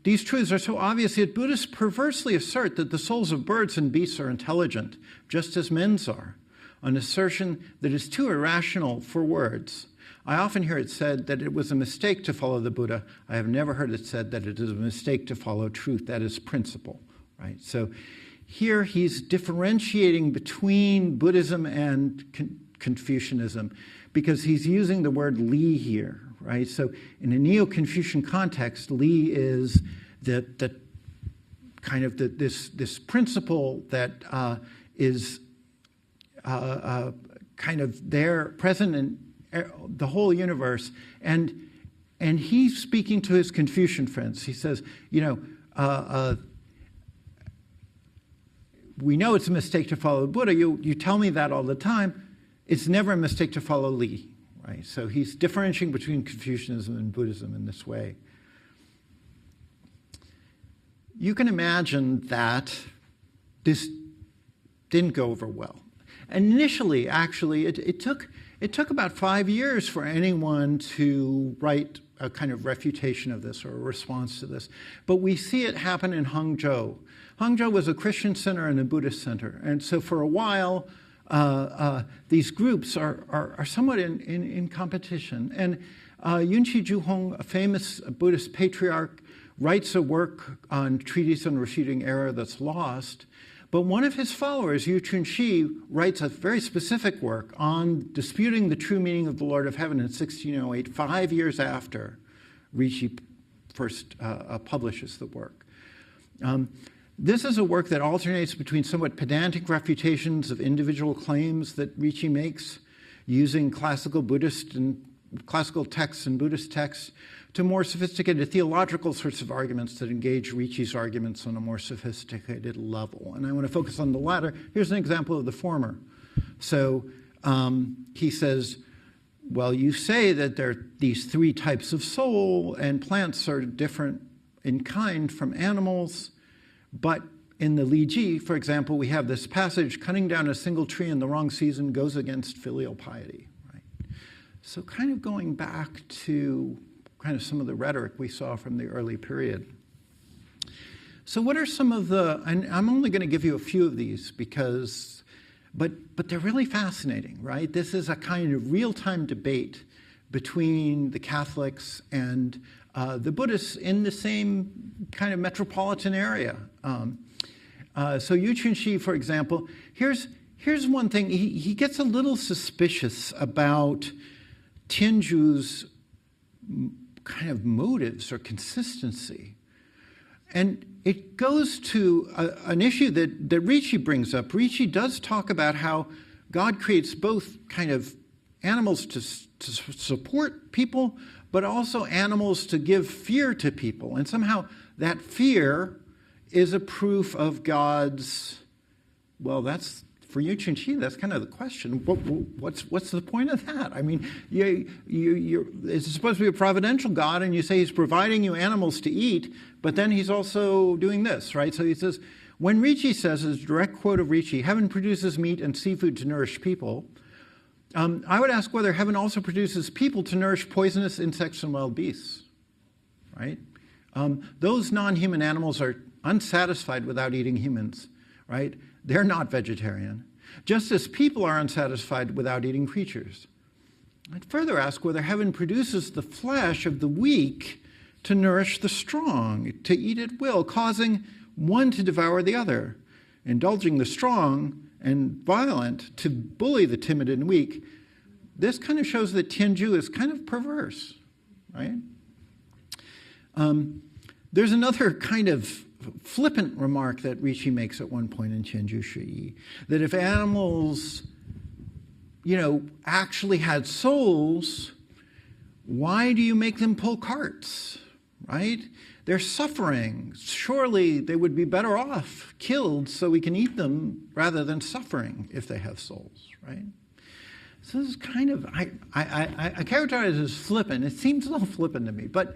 These truths are so obvious that Buddhists perversely assert that the souls of birds and beasts are intelligent, just as men's are, an assertion that is too irrational for words. I often hear it said that it was a mistake to follow the Buddha. I have never heard it said that it is a mistake to follow truth. That is principle, right? So here he's differentiating between Buddhism and Confucianism because he's using the word li here, right? So in a Neo-Confucian context, li is the kind of this principle that is kind of there, present in the whole universe, and he's speaking to his Confucian friends. He says, we know it's a mistake to follow the Buddha. You tell me that all the time. It's never a mistake to follow Li, right? So he's differentiating between Confucianism and Buddhism in this way. You can imagine that this didn't go over well. And initially, actually, it took about 5 years for anyone to write a kind of refutation of this or a response to this. But we see it happen in Hangzhou. Hangzhou was a Christian center and a Buddhist center. And so for a while, these groups are somewhat in competition. And Yunqi Zhuhong, a famous Buddhist patriarch, writes a work on treatise on refuting error that's lost. But one of his followers, Yu Chunxi, writes a very specific work on disputing the true meaning of the Lord of Heaven in 1608, 5 years after Ricci first publishes the work. This is a work that alternates between somewhat pedantic refutations of individual claims that Ricci makes using classical Buddhist and classical texts and Buddhist texts to more sophisticated theological sorts of arguments that engage Ricci's arguments on a more sophisticated level. And I want to focus on the latter. Here's an example of the former. So he says, well, you say that there are these three types of soul, and plants are different in kind from animals, but in the Li Ji, for example, we have this passage, cutting down a single tree in the wrong season goes against filial piety. Right? So kind of going back to kind of some of the rhetoric we saw from the early period. So what are some of the, and I'm only going to give you a few of these because, but they're really fascinating, right? This is a kind of real-time debate between the Catholics and the Buddhists in the same kind of metropolitan area. So Yu Chunxi, for example, here's one thing. He gets a little suspicious about Tianzhu's kind of motives or consistency. And it goes to an issue that Ricci brings up. Ricci does talk about how God creates both kind of animals to support people, but also animals to give fear to people. And somehow that fear is a proof of God's, well, that's for Yu Chunqi, that's kind of the question. What's the point of that? I mean, it's supposed to be a providential God, and you say he's providing you animals to eat, but then he's also doing this, right? So he says, when Ricci says, as a direct quote of Ricci, heaven produces meat and seafood to nourish people, I would ask whether heaven also produces people to nourish poisonous insects and wild beasts, right? Those non-human animals are unsatisfied without eating humans, right? They're not vegetarian, just as people are unsatisfied without eating creatures. I'd further ask whether heaven produces the flesh of the weak to nourish the strong, to eat at will, causing one to devour the other, indulging the strong and violent to bully the timid and weak. This kind of shows that Tianzhu is kind of perverse, right? There's another kind of flippant remark that Ricci makes at one point in Tianzhu Shi, that if animals, actually had souls, why do you make them pull carts, right? They're suffering. Surely they would be better off killed so we can eat them rather than suffering if they have souls, right? So this is kind of, I characterize it as flippant. It seems a little flippant to me, but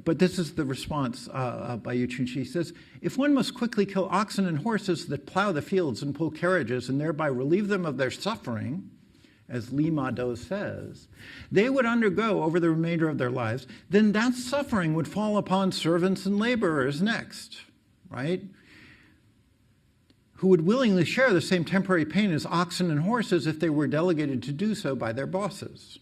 this is the response by Yu Chunqi. He says, if one must quickly kill oxen and horses that plow the fields and pull carriages and thereby relieve them of their suffering, as Li Ma Do says, they would undergo over the remainder of their lives, then that suffering would fall upon servants and laborers next, right? Who would willingly share the same temporary pain as oxen and horses if they were delegated to do so by their bosses.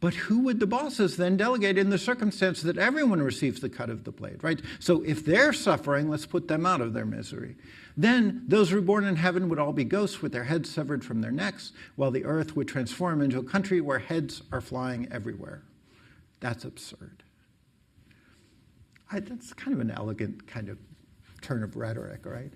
But who would the bosses then delegate in the circumstance that everyone receives the cut of the blade, right? So if they're suffering, let's put them out of their misery. Then those reborn in heaven would all be ghosts with their heads severed from their necks, while the earth would transform into a country where heads are flying everywhere. That's absurd. That's kind of an elegant kind of turn of rhetoric, right?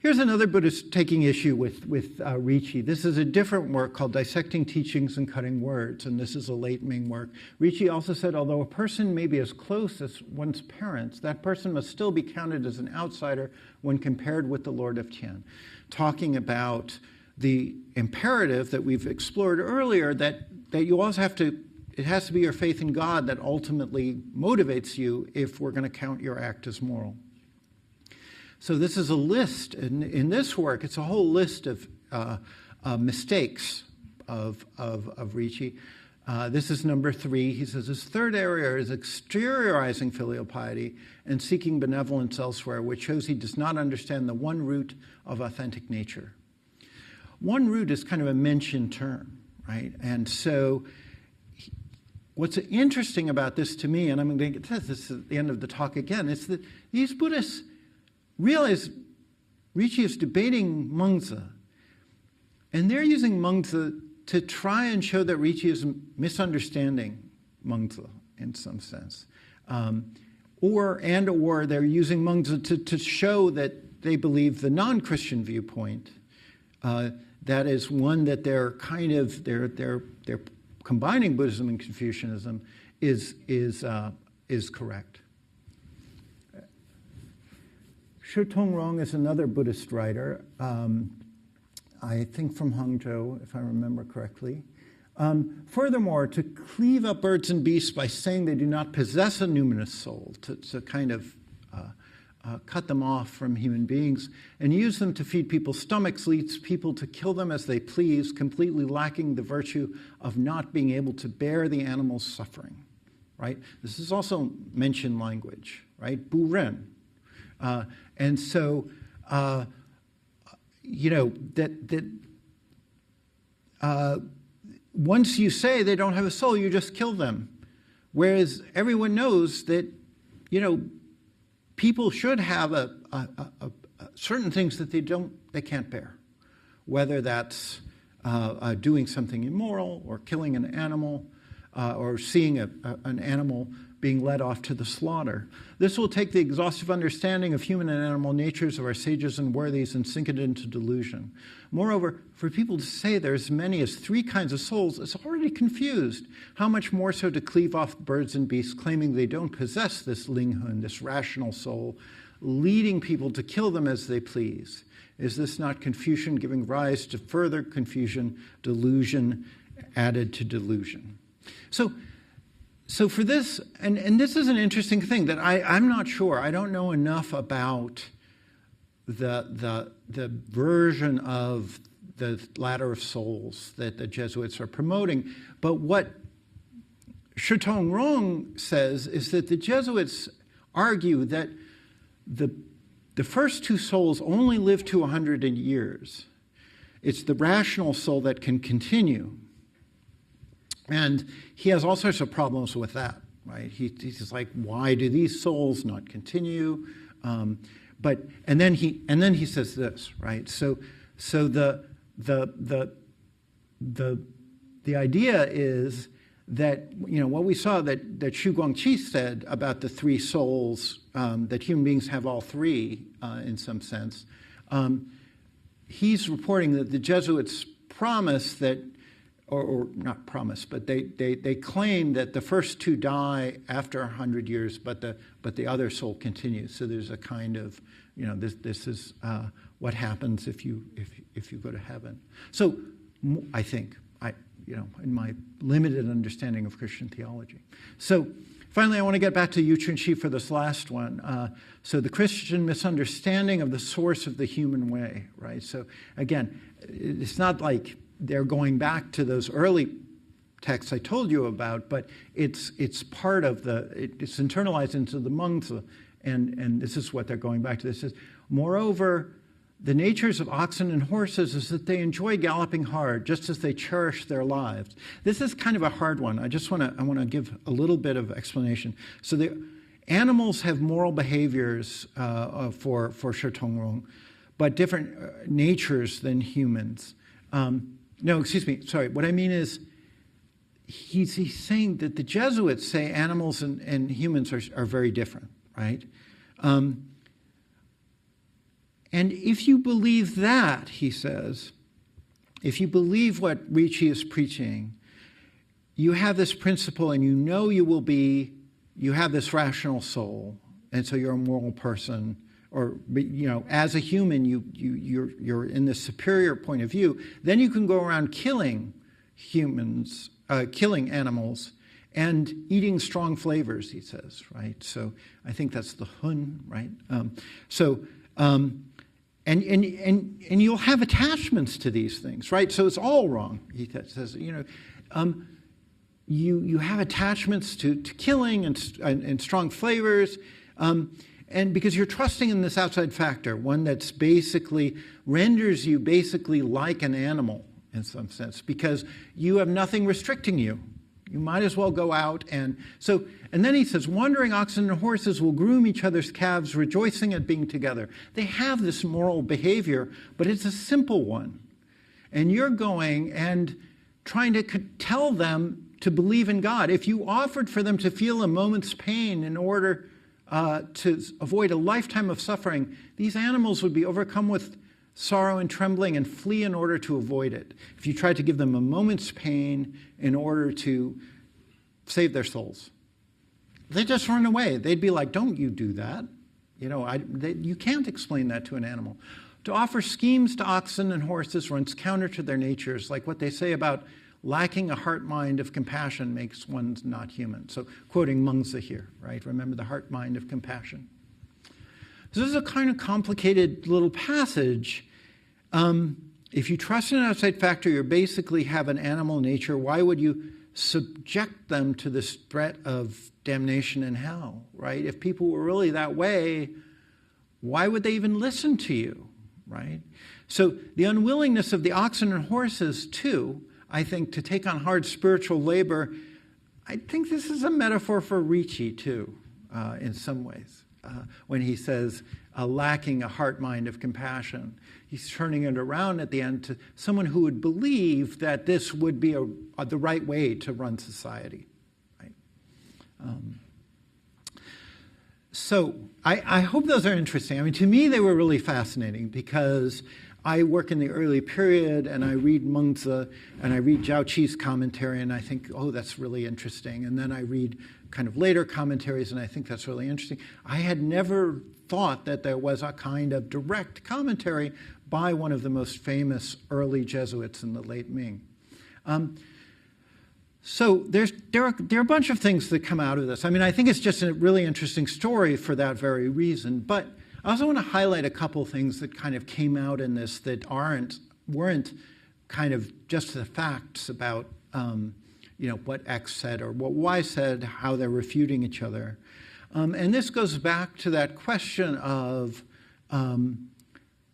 Here's another Buddhist taking issue with Ricci. This is a different work called Dissecting Teachings and Cutting Words, and this is a late Ming work. Ricci also said, although a person may be as close as one's parents, that person must still be counted as an outsider when compared with the Lord of Tian. Talking about the imperative that we've explored earlier, that you also have to, it has to be your faith in God that ultimately motivates you if we're going to count your act as moral. So this is a list, in this work, it's a whole list of mistakes of Ricci. This is number 3. He says, his third area is exteriorizing filial piety and seeking benevolence elsewhere, which shows he does not understand the one root of authentic nature. One root is kind of a mentioned term, right? And so what's interesting about this to me, and I'm going to get to this at the end of the talk again, is that these Buddhists realize Ricci is debating Mengzi, and they're using Mengzi to try and show that Ricci is misunderstanding Mengzi in some sense. Or they're using Mengzi to show that they believe the non-Christian viewpoint, that is one that they're combining Buddhism and Confucianism, is correct. Shi Tongrong is another Buddhist writer, I think from Hangzhou, if I remember correctly. Furthermore, to cleave up birds and beasts by saying they do not possess a numinous soul, to kind of cut them off from human beings, and use them to feed people's stomachs leads people to kill them as they please, completely lacking the virtue of not being able to bear the animal's suffering, right? This is also mentioned language, right? Bu ren. And so, once you say they don't have a soul, you just kill them. Whereas everyone knows that, people should have certain things that they can't bear. Whether that's doing something immoral or killing an animal or seeing an animal being led off to the slaughter. This will take the exhaustive understanding of human and animal natures of our sages and worthies and sink it into delusion. Moreover, for people to say there's as many as 3 kinds of souls is already confused. How much more so to cleave off birds and beasts, claiming they don't possess this linghun, this rational soul, leading people to kill them as they please. Is this not Confucian, giving rise to further confusion, delusion added to delusion? So for this, and this is an interesting thing that I'm not sure. I don't know enough about the version of the ladder of souls that the Jesuits are promoting. But what Shitongrong says is that the Jesuits argue that the first 2 souls only live to 100 years. It's the rational soul that can continue. And he has all sorts of problems with that, right? He's like, why do these souls not continue? And then he says this, right? So the idea is that, what we saw that Xu Guangqi said about the 3 souls, that human beings have all 3 in some sense. He's reporting that the Jesuits promise that, or not promise, but they claim that the first 2 die after 100 years, but the other soul continues. So there's a kind of, this is what happens if you go to heaven. So I think, in my limited understanding of Christian theology. So finally, I want to get back to Yu Chunxi for this last one. So the Christian misunderstanding of the source of the human way, right? So again, it's not like they're going back to those early texts I told you about, but it's part of it's internalized into the Mengzi, and this is what they're going back to. This is, moreover, the natures of oxen and horses is that they enjoy galloping hard, just as they cherish their lives. This is kind of a hard one. I want to give a little bit of explanation. So the animals have moral behaviors for Shitongrong, but different natures than humans. No, excuse me. Sorry. What I mean is, he's saying that the Jesuits say animals and humans are very different, right? And if you believe that, he says, if you believe what Ricci is preaching, you have this principle, and you have this rational soul, and so you're a moral person. Or, as a human, you're in this superior point of view. Then you can go around killing humans, killing animals, and eating strong flavors, he says, right? So I think that's the hun, right? And you'll have attachments to these things, right? So it's all wrong, he says. You have attachments to killing and strong flavors. And because you're trusting in this outside factor, one that's basically renders you basically like an animal in some sense, because you have nothing restricting you. You might as well go out and then he says, wandering oxen and horses will groom each other's calves, rejoicing at being together. They have this moral behavior, but it's a simple one. And you're going and trying to tell them to believe in God. If you offered for them to feel a moment's pain in order to avoid a lifetime of suffering, these animals would be overcome with sorrow and trembling and flee in order to avoid it. If you tried to give them a moment's pain in order to save their souls, they'd just run away. They'd be like, don't you do that. You can't explain that to an animal. To offer schemes to oxen and horses runs counter to their natures, like what they say about lacking a heart-mind of compassion makes one not human. So quoting Mengzi here, right? Remember the heart-mind of compassion. This is a kind of complicated little passage. If you trust in an outside factor, you basically have an animal nature. Why would you subject them to this threat of damnation in hell, right? If people were really that way, why would they even listen to you, right? So the unwillingness of the oxen and horses, too, I think, to take on hard spiritual labor, I think this is a metaphor for Ricci, too, in some ways. When he says, lacking a heart-mind of compassion, he's turning it around at the end to someone who would believe that this would be the right way to run society. Right? So I hope those are interesting. I mean, to me, they were really fascinating because I work in the early period, and I read Mengzi, and I read Zhao Qi's commentary, and I think, oh, that's really interesting. And then I read kind of later commentaries, and I think that's really interesting. I had never thought that there was a kind of direct commentary by one of the most famous early Jesuits in the late Ming. So there are a bunch of things that come out of this. I mean, I think it's just a really interesting story for that very reason. But I also want to highlight a couple things that kind of came out in this that weren't kind of just the facts about what X said or what Y said, how they're refuting each other. And this goes back to that question of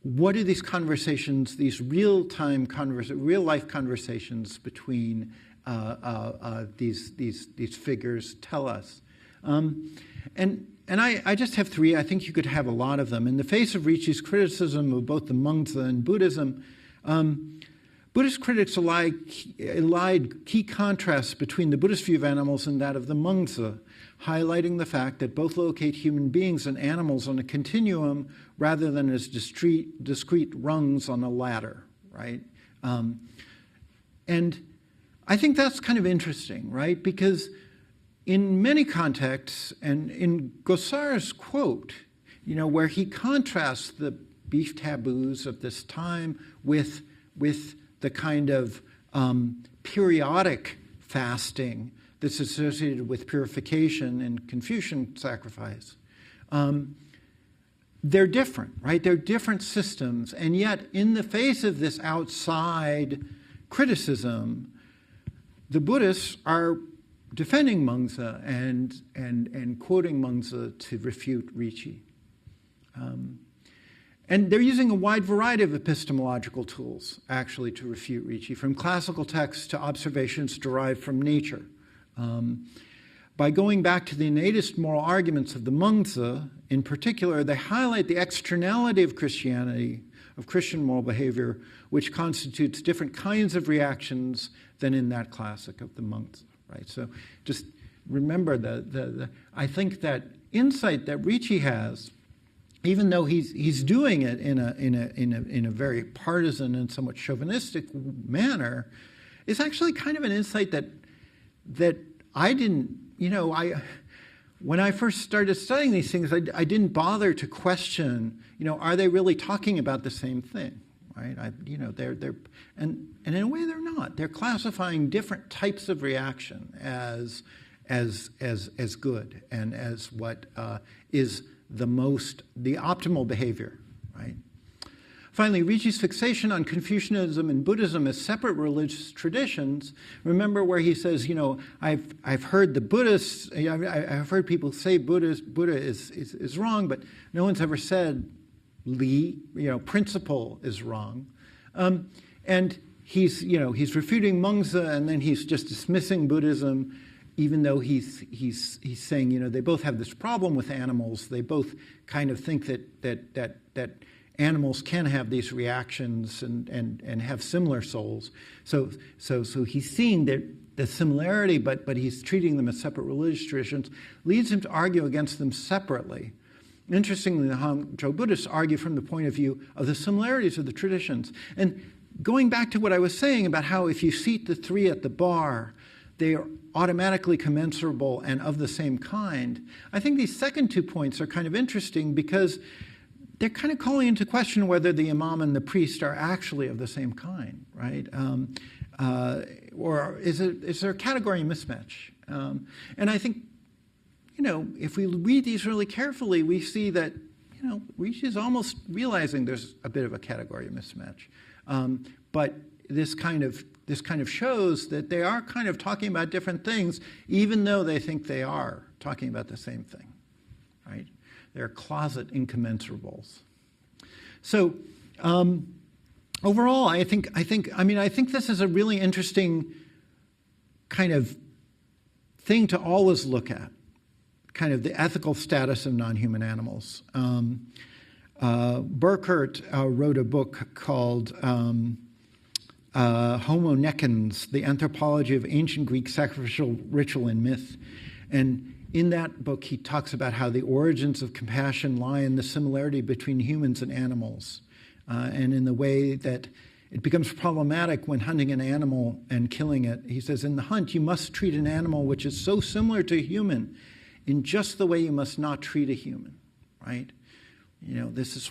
what are these conversations, these real-life conversations between these figures tell us. And I just have three. I think you could have a lot of them. In the face of Ricci's criticism of both the Mengzi and Buddhism, Buddhist critics allied key contrasts between the Buddhist view of animals and that of the Mengzi, highlighting the fact that both locate human beings and animals on a continuum rather than as discrete rungs on a ladder, right? And I think that's kind of interesting, right? Because in many contexts, and in Gossard's quote, where he contrasts the beef taboos of this time with the kind of periodic fasting that's associated with purification and Confucian sacrifice, they're different, right? They're different systems, and yet in the face of this outside criticism, the Buddhists are defending Mengzi and quoting Mengzi to refute Ricci. And they're using a wide variety of epistemological tools, actually, to refute Ricci, from classical texts to observations derived from nature. By going back to the innatist moral arguments of the Mengzi, in particular, they highlight the externality of Christianity, of Christian moral behavior, which constitutes different kinds of reactions than in that classic of the Mengzi, right? So just remember I think that insight that Ricci has, even though he's doing it in a very partisan and somewhat chauvinistic manner, is actually kind of an insight that I didn't, when I first started studying these things, I didn't bother to question, are they really talking about the same thing, right? And in a way they're not. They're classifying different types of reaction as good and as what is the optimal behavior, right? Finally, Ricci's fixation on Confucianism and Buddhism as separate religious traditions. Remember where he says, I've heard the Buddhists, I've heard people say Buddha is wrong, but no one's ever said Li, principle is wrong. And he's refuting Mengzi, and then he's just dismissing Buddhism, even though he's saying, they both have this problem with animals. They both kind of think that animals can have these reactions and have similar souls. So he's seeing the similarity, but he's treating them as separate religious traditions, leads him to argue against them separately. Interestingly, the Hangzhou Buddhists argue from the point of view of the similarities of the traditions. And going back to what I was saying about how if you seat the three at the bar, they are automatically commensurable and of the same kind, I think these second 2 points are kind of interesting because they're kind of calling into question whether the imam and the priest are actually of the same kind, right? Or is there a category mismatch? And I think, if we read these really carefully, we see that, Ricci is almost realizing there's a bit of a category mismatch. But this kind of shows that they are kind of talking about different things, even though they think they are talking about the same thing, right? They're closet incommensurables. So overall, I think this is a really interesting kind of thing to always look at, kind of the ethical status of non-human animals. Burkert wrote a book called Homo Necans, The Anthropology of Ancient Greek Sacrificial Ritual and Myth. And in that book, he talks about how the origins of compassion lie in the similarity between humans and animals, and in the way that it becomes problematic when hunting an animal and killing it. He says, in the hunt, you must treat an animal which is so similar to a human in just the way you must not treat a human, right? You know, this is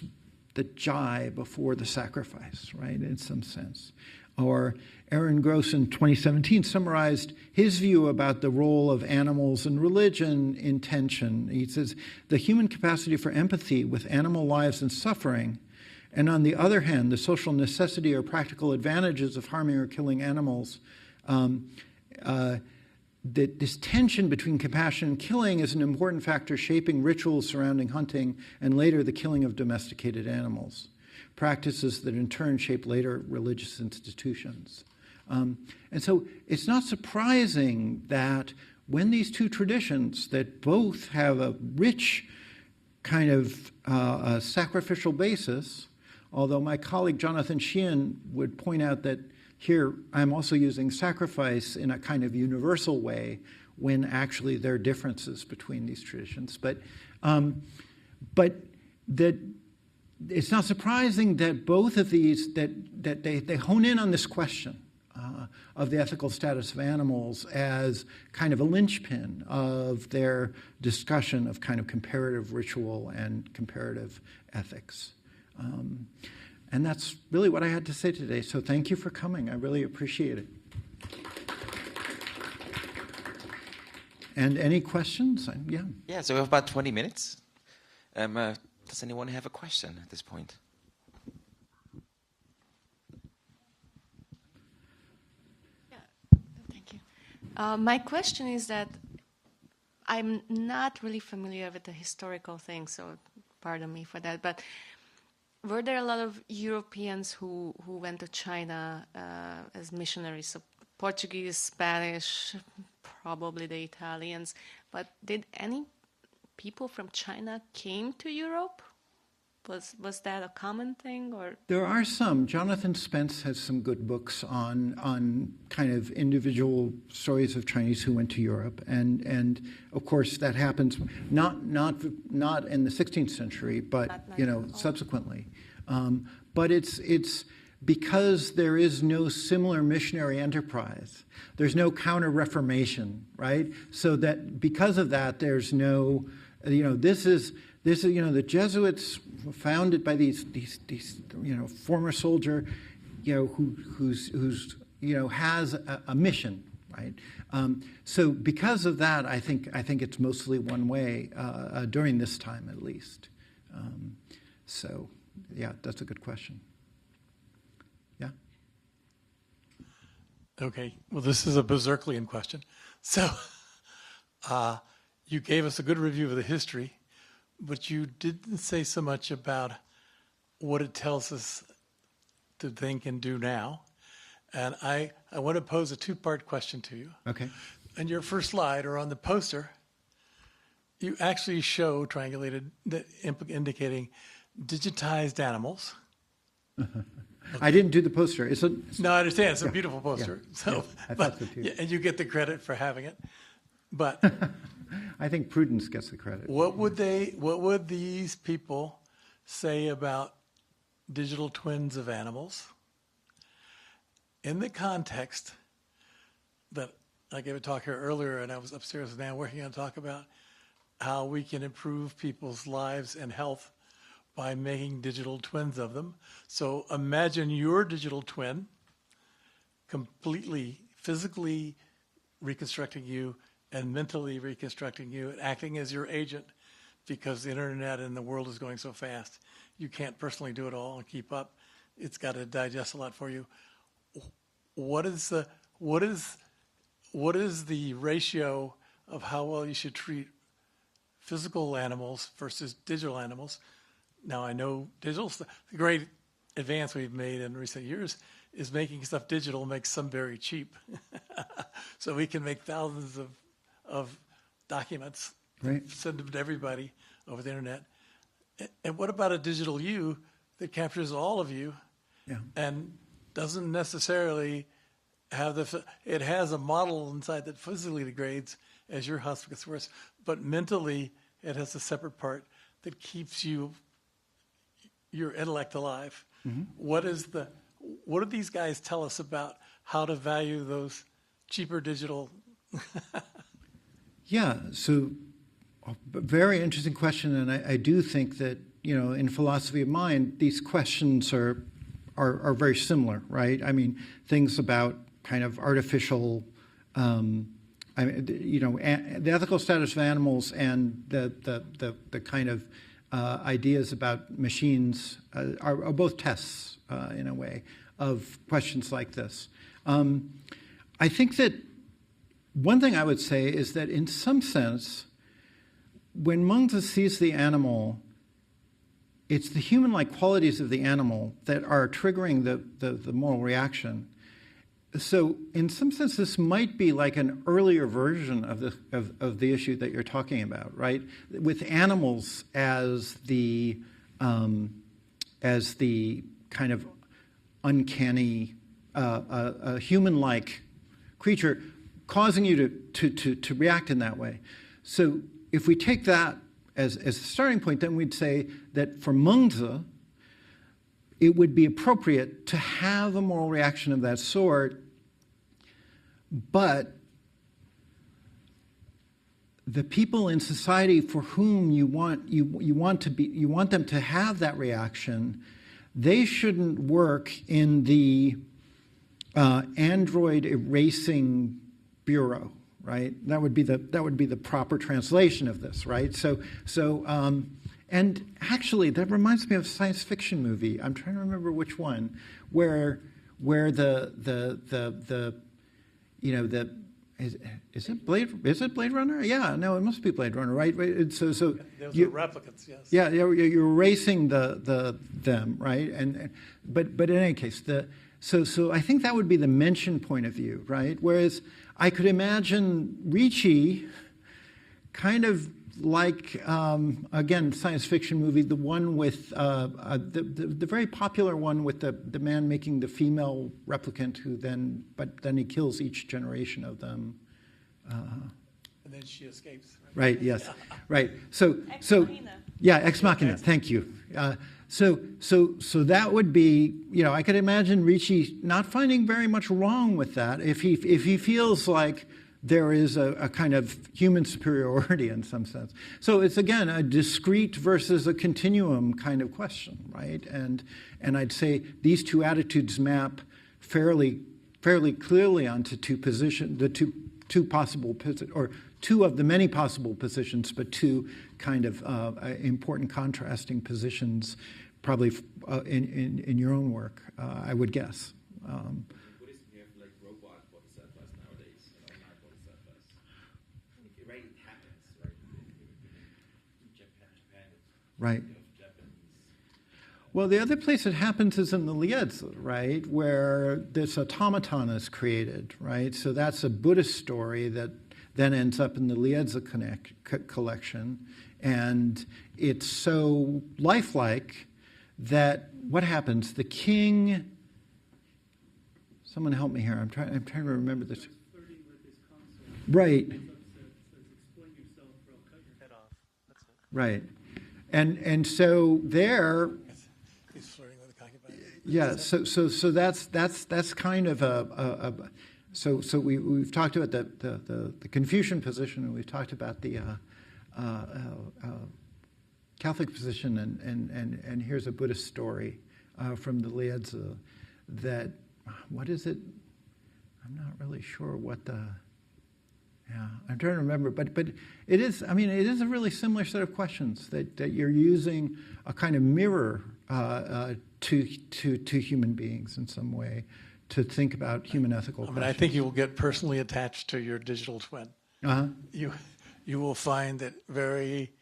the jai before the sacrifice, right, in some sense. Or Aaron Gross in 2017 summarized his view about the role of animals and religion in tension. He says, the human capacity for empathy with animal lives and suffering, and on the other hand, the social necessity or practical advantages of harming or killing animals, this tension between compassion and killing is an important factor shaping rituals surrounding hunting and later the killing of domesticated animals, practices that in turn shape later religious institutions. And so it's not surprising that when these two traditions that both have a rich kind of sacrificial basis, although my colleague Jonathan Sheehan would point out that here I'm also using sacrifice in a kind of universal way when actually there are differences between these traditions. But that it's not surprising that both of these, that they hone in on this question of the ethical status of animals as kind of a linchpin of their discussion of kind of comparative ritual and comparative ethics. And that's really what I had to say today. So thank you for coming. I really appreciate it. And any questions? Yeah. Yeah, so we have about 20 minutes. Does anyone have a question at this point? Yeah, thank you. My question is that I'm not really familiar with the historical thing, so pardon me for that, but were there a lot of Europeans who went to China as missionaries? So Portuguese, Spanish, probably the Italians. But did any people from China came to Europe? Was that a common thing, or? There are some. Jonathan Spence has some good books on kind of individual stories of Chinese who went to Europe, and of course that happens not in the 16th century, but subsequently. But it's because there is no similar missionary enterprise. There's no counter-reformation, right? So that because of that, there's no, this is the Jesuits founded by these former soldier, who's has a mission, right? So because of that, I think it's mostly one way during this time at least. So yeah, that's a good question. Yeah. Okay. Well, this is a Berserklian question. So you gave us a good review of the history, but you didn't say so much about what it tells us to think and do now. And I want to pose a two-part question to you. Okay. On your first slide, or on the poster, you actually show triangulated, indicating digitized animals. I didn't do the poster. No, I understand. It's a beautiful poster. Yeah. So, Yes, I thought so too. Yeah, and you get the credit for having it. But I think Prudence gets the credit. what would these people say about digital twins of animals in the context that I gave a talk here earlier, and I was upstairs now working on a talk about how we can improve people's lives and health by making digital twins of them. So imagine your digital twin completely physically reconstructing you and mentally reconstructing you and acting as your agent, because the internet and the world is going so fast. You can't personally do it all and keep up. It's got to digest a lot for you. What is the ratio of how well you should treat physical animals versus digital animals? Now, I know the great advance we've made in recent years is making stuff digital makes some very cheap. So we can make thousands of documents, right, send them to everybody over the internet. And what about a digital you that captures all of you, yeah, and doesn't necessarily have it has a model inside that physically degrades as your hospice works, but mentally it has a separate part that keeps your intellect alive. Mm-hmm. What do these guys tell us about how to value those cheaper digital? Yeah, so a very interesting question, and I do think that, in philosophy of mind, these questions are very similar, right? I mean, things about kind of artificial, the ethical status of animals and the kind of ideas about machines are both tests, in a way, of questions like this. I think that one thing I would say is that in some sense, when Mengzi sees the animal, it's the human-like qualities of the animal that are triggering the moral reaction. So in some sense, this might be like an earlier version of the issue that you're talking about, right? With animals as the kind of uncanny, human-like creature, causing you to react in that way. So if we take that as a starting point, then we'd say that for Mengzi, it would be appropriate to have a moral reaction of that sort, but the people in society for whom you want them to have that reaction, they shouldn't work in the Android erasing bureau, right? That would be the proper translation of this, right? And actually, that reminds me of a science fiction movie. I'm trying to remember which one, where is it Blade Runner? Yeah, no, it must be Blade Runner, right? Those are replicants, yes. Yeah, you're erasing them, right? But in any case, so I think that would be the mention point of view, right? Whereas I could imagine Ricci kind of like, again, science fiction movie, the one with, the very popular one with the man making the female replicant but then he kills each generation of them. And then she escapes. Right, yes, right. So, Ex Machina. Yeah, Ex Machina, thank you. So that would be, I could imagine Ricci not finding very much wrong with that if he feels like there is a kind of human superiority in some sense. So it's, again, a discrete versus a continuum kind of question, right? And I'd say these two attitudes map fairly clearly onto two possible, or two of the many possible positions, but two kind of important contrasting positions, probably in your own work, I would guess. Buddhism, you have like robot bodhisattvas nowadays, online bodhisattvas. Right, it happens, right? In Japan, Right. Japanese. Well, the other place it happens is in the Liezi, right, where this automaton is created, right? So that's a Buddhist story that then ends up in the Liezi collection, and it's so lifelike that what happens? The king. Someone help me here. I'm trying to remember this. Right. Right. And so there. He's flirting with a concubine. Yeah. So that's kind of so we've talked about the Confucian position, and we've talked about the Catholic position, and here's a Buddhist story from the Liezi that. What is it? I'm not really sure what the. Yeah, I'm trying to remember, but it is. I mean, it is a really similar set of questions that you're using a kind of mirror to human beings in some way to think about human ethical questions. I think you will get personally attached to your digital twin. Uh-huh. You will find it very,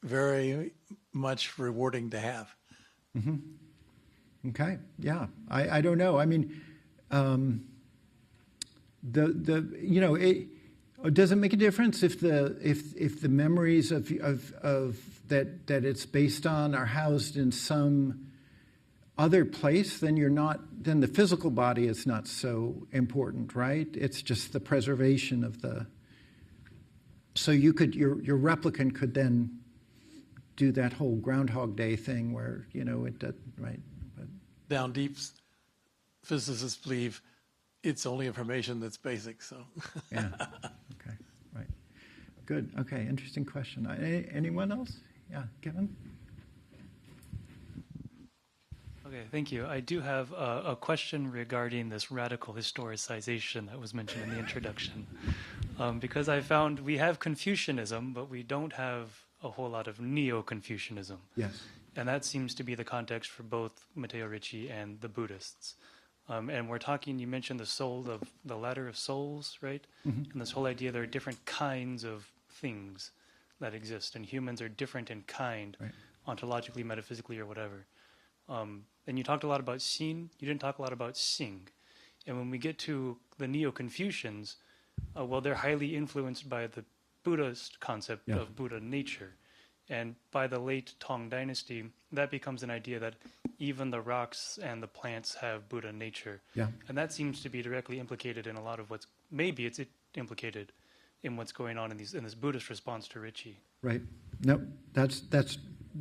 very much rewarding to have. Mm-hmm. Okay. Yeah. I don't know. I mean, does it make a difference if the memories of that it's based on are housed in some other place? Then the physical body is not so important, right? It's just the preservation of the. So you could your replicant could then do that whole Groundhog Day thing where it does, right. But Down deep, physicists believe it's only information that's basic. So yeah. Okay. Right. Good. Okay. Interesting question. Anyone else? Yeah, Kevin. Okay, thank you. I do have a question regarding this radical historicization that was mentioned in the introduction. Because I found we have Confucianism, but we don't have a whole lot of Neo-Confucianism. Yes. And that seems to be the context for both Matteo Ricci and the Buddhists. And we're talking, you mentioned the ladder of souls, right? Mm-hmm. And this whole idea there are different kinds of things that exist, and humans are different in kind, Right. ontologically, metaphysically, or whatever. And you talked a lot about Xin, you didn't talk a lot about Xing. And when we get to the Neo-Confucians, well, they're highly influenced by the Buddhist concept Yeah. of Buddha nature. And by the late Tang dynasty, that becomes an idea that even the rocks and the plants have Buddha nature. Yeah. And that seems to be directly implicated in a lot of maybe it's implicated in what's going on in this Buddhist response to Ricci. Right. No, that's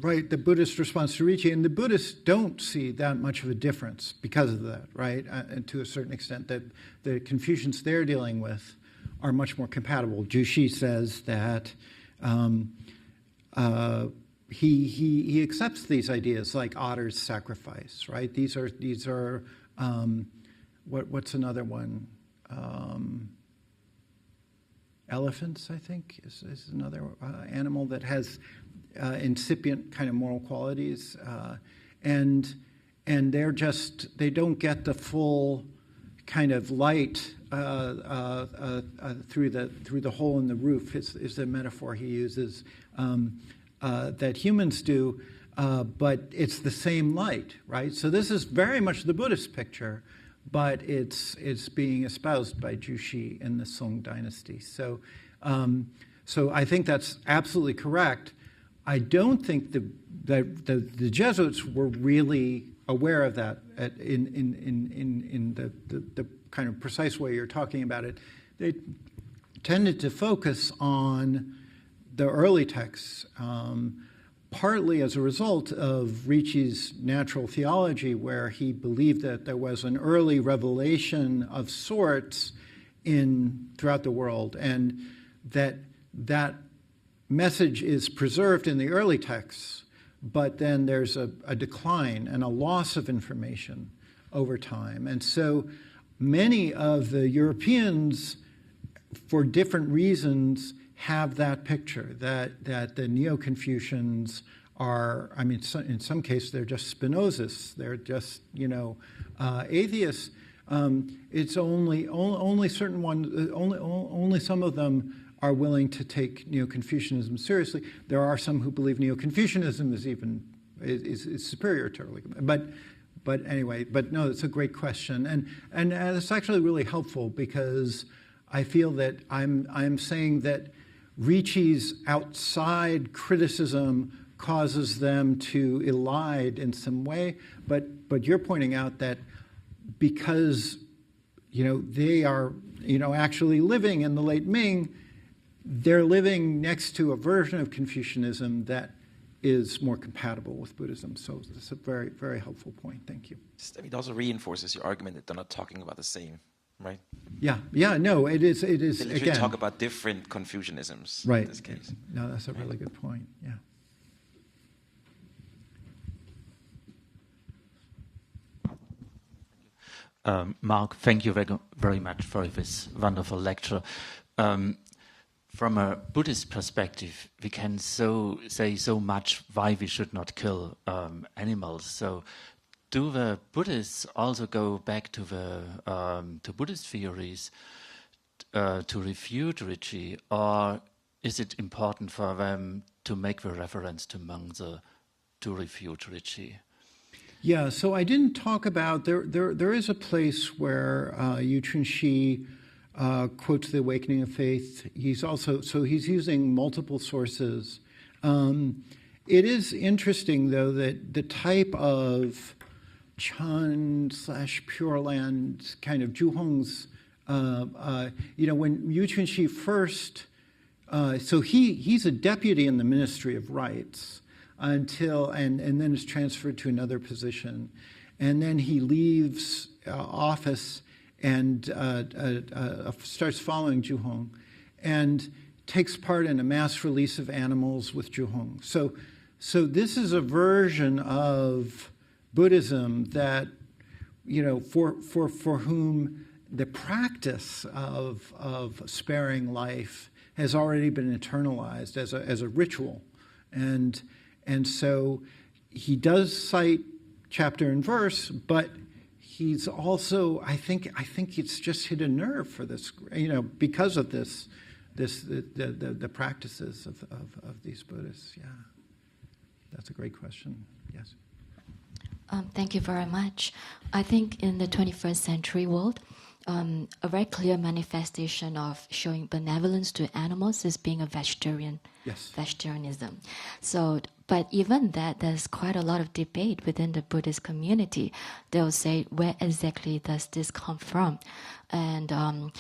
right. The Buddhist response to Ricci, and the Buddhists don't see that much of a difference because of that, right? And to a certain extent, that the Confucians they're dealing with are much more compatible. Jushi says that he accepts these ideas like otter's sacrifice, right? These are what's another one? Elephants, I think, is another animal that has incipient kind of moral qualities, and they don't get the full kind of light through the hole in the roof. Is the metaphor he uses that humans do, but it's the same light, right? So this is very much the Buddhist picture, but it's being espoused by Jushi in the Song dynasty. So I think that's absolutely correct. I don't think that the Jesuits were really aware of that in the kind of precise way you're talking about it. They tended to focus on the early texts, partly as a result of Ricci's natural theology, where he believed that there was an early revelation of sorts throughout the world, and that message is preserved in the early texts, but then there's a decline and a loss of information over time. And so many of the Europeans, for different reasons, have that picture that the Neo-Confucians are, in some cases they're just Spinozists, they're just atheists. It's only certain ones, only some of them are willing to take Neo-Confucianism seriously. There are some who believe Neo-Confucianism is superior to early, but anyway. But no, it's a great question, and it's actually really helpful because I feel that I'm saying that Ricci's outside criticism causes them to elide in some way, but you're pointing out that because they are actually living in the late Ming, they're living next to a version of Confucianism that is more compatible with Buddhism. So it's a very, very helpful point. Thank you. It also reinforces your argument that they're not talking about the same, right? Yeah, no, it is. They literally again talk about different Confucianisms right. in this case. No, that's a really good point. Yeah. Mark, thank you very much for this wonderful lecture. From a Buddhist perspective, we can say so much why we should not kill animals. So, do the Buddhists also go back to to Buddhist theories to refute Ricci, or is it important for them to make the reference to Mengzi to refute Ricci? Yeah, so I didn't talk about there is a place where Yu Chunxi quotes the Awakening of Faith. He's using multiple sources. It is interesting though that the type of Chan/Pure Land kind of Zhu Hong's, when Yu Chunxi first So he's a deputy in the Ministry of Rights until, and then is transferred to another position. And then he leaves office and starts following Zhu Hong and takes part in a mass release of animals with Zhu Hong. So this is a version of Buddhism that, for whom the practice of sparing life has already been internalized as a ritual. And so he does cite chapter and verse, but he's also, I think it's just hit a nerve for this, because of the practices of these Buddhists. Yeah, that's a great question. Yes. Thank you very much. I think in the 21st century world, a very clear manifestation of showing benevolence to animals is being a vegetarian. Yes. Vegetarianism. So, but even that, there's quite a lot of debate within the Buddhist community. They'll say, where exactly does this come from? And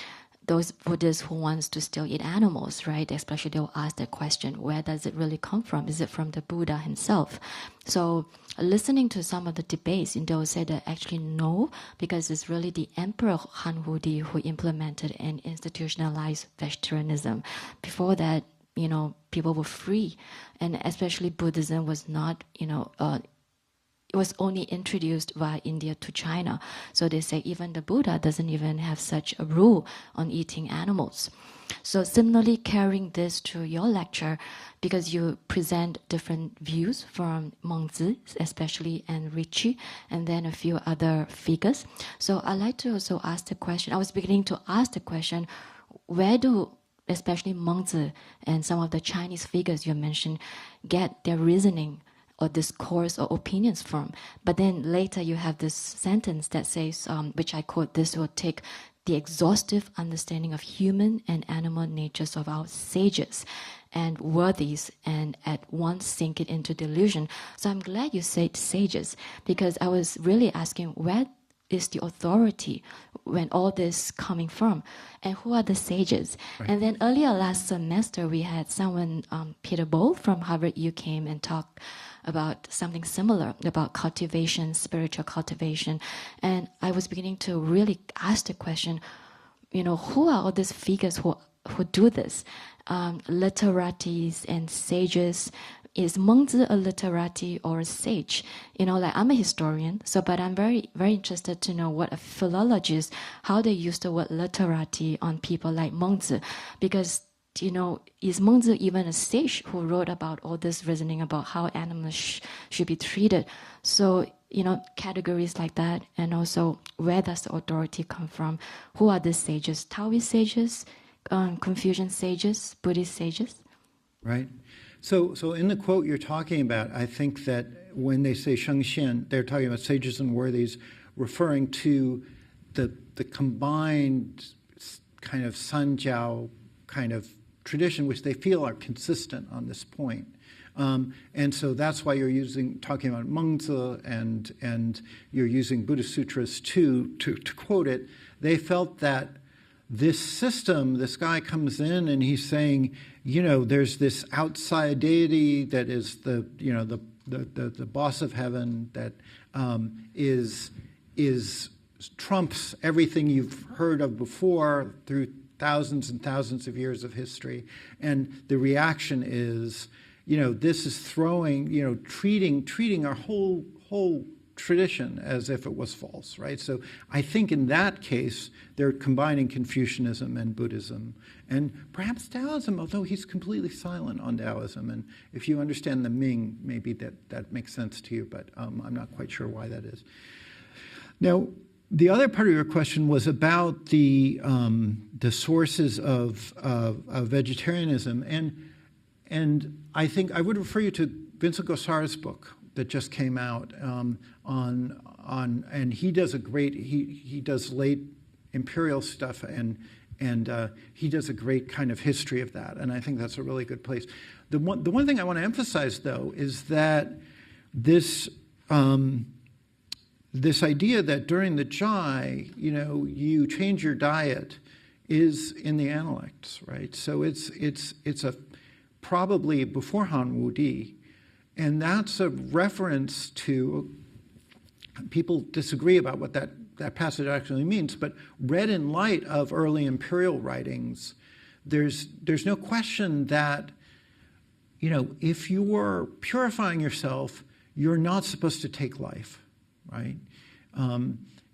those Buddhists who wants to still eat animals, right? Especially they'll ask the question, where does it really come from? Is it from the Buddha himself? So listening to some of the debates, they'll say that actually no, because it's really the Emperor Han Wudi who implemented and institutionalized vegetarianism. Before that, people were free, and especially Buddhism was not, it was only introduced via India to China. So they say even the Buddha doesn't even have such a rule on eating animals. So similarly, carrying this to your lecture, because you present different views from Mengzi, especially, and Ricci, and then a few other figures. So I'd like to also ask the question, I was beginning to ask the question, where do especially Mengzi and some of the Chinese figures you mentioned get their reasoning or discourse or opinions from? But then later you have this sentence that says, which I quote, this will take the exhaustive understanding of human and animal natures of our sages and worthies and at once sink it into delusion. So I'm glad you said sages, because I was really asking, where is the authority when all this coming from, and who are the sages? Right. And then earlier last semester we had someone, Peter Bowl from Harvard, you came and talked about something similar, about cultivation, spiritual cultivation. And I was beginning to really ask the question, who are all these figures who do this? Literates and sages. Is Mengzi a literati or a sage? I'm a historian, but I'm very, very interested to know what a philologist, how they use the word literati on people like Mengzi. Because, is Mengzi even a sage who wrote about all this reasoning about how animals should be treated? So, categories like that, and also where does the authority come from? Who are the sages? Taoist sages, Confucian sages, Buddhist sages? Right. So in the quote you're talking about, I think that when they say shengxian, they're talking about sages and worthies, referring to the combined kind of sanjiao kind of tradition, which they feel are consistent on this point. And so that's why you're talking about Mengzi and you're using Buddhist sutras to quote it. They felt that this system, this guy comes in and he's saying, there's this outside deity that is the boss of heaven that is trumps everything you've heard of before through thousands and thousands of years of history. And the reaction is, this is treating our whole tradition as if it was false, right? So I think in that case, they're combining Confucianism and Buddhism, and perhaps Taoism, although he's completely silent on Taoism. And if you understand the Ming, maybe that makes sense to you, but I'm not quite sure why that is. Now, the other part of your question was about the sources of vegetarianism, and I think I would refer you to Vincent Gossard's book that just came out and he does he does late imperial stuff and he does a great kind of history of that, and I think that's a really good place. The one thing I want to emphasize though is that this idea that during the Jai, you change your diet is in the Analects, right? So it's a probably before Han Wu Di, and that's a reference to, people disagree about what that passage actually means, but read in light of early imperial writings, there's no question that, if you're purifying yourself, you're not supposed to take life, right?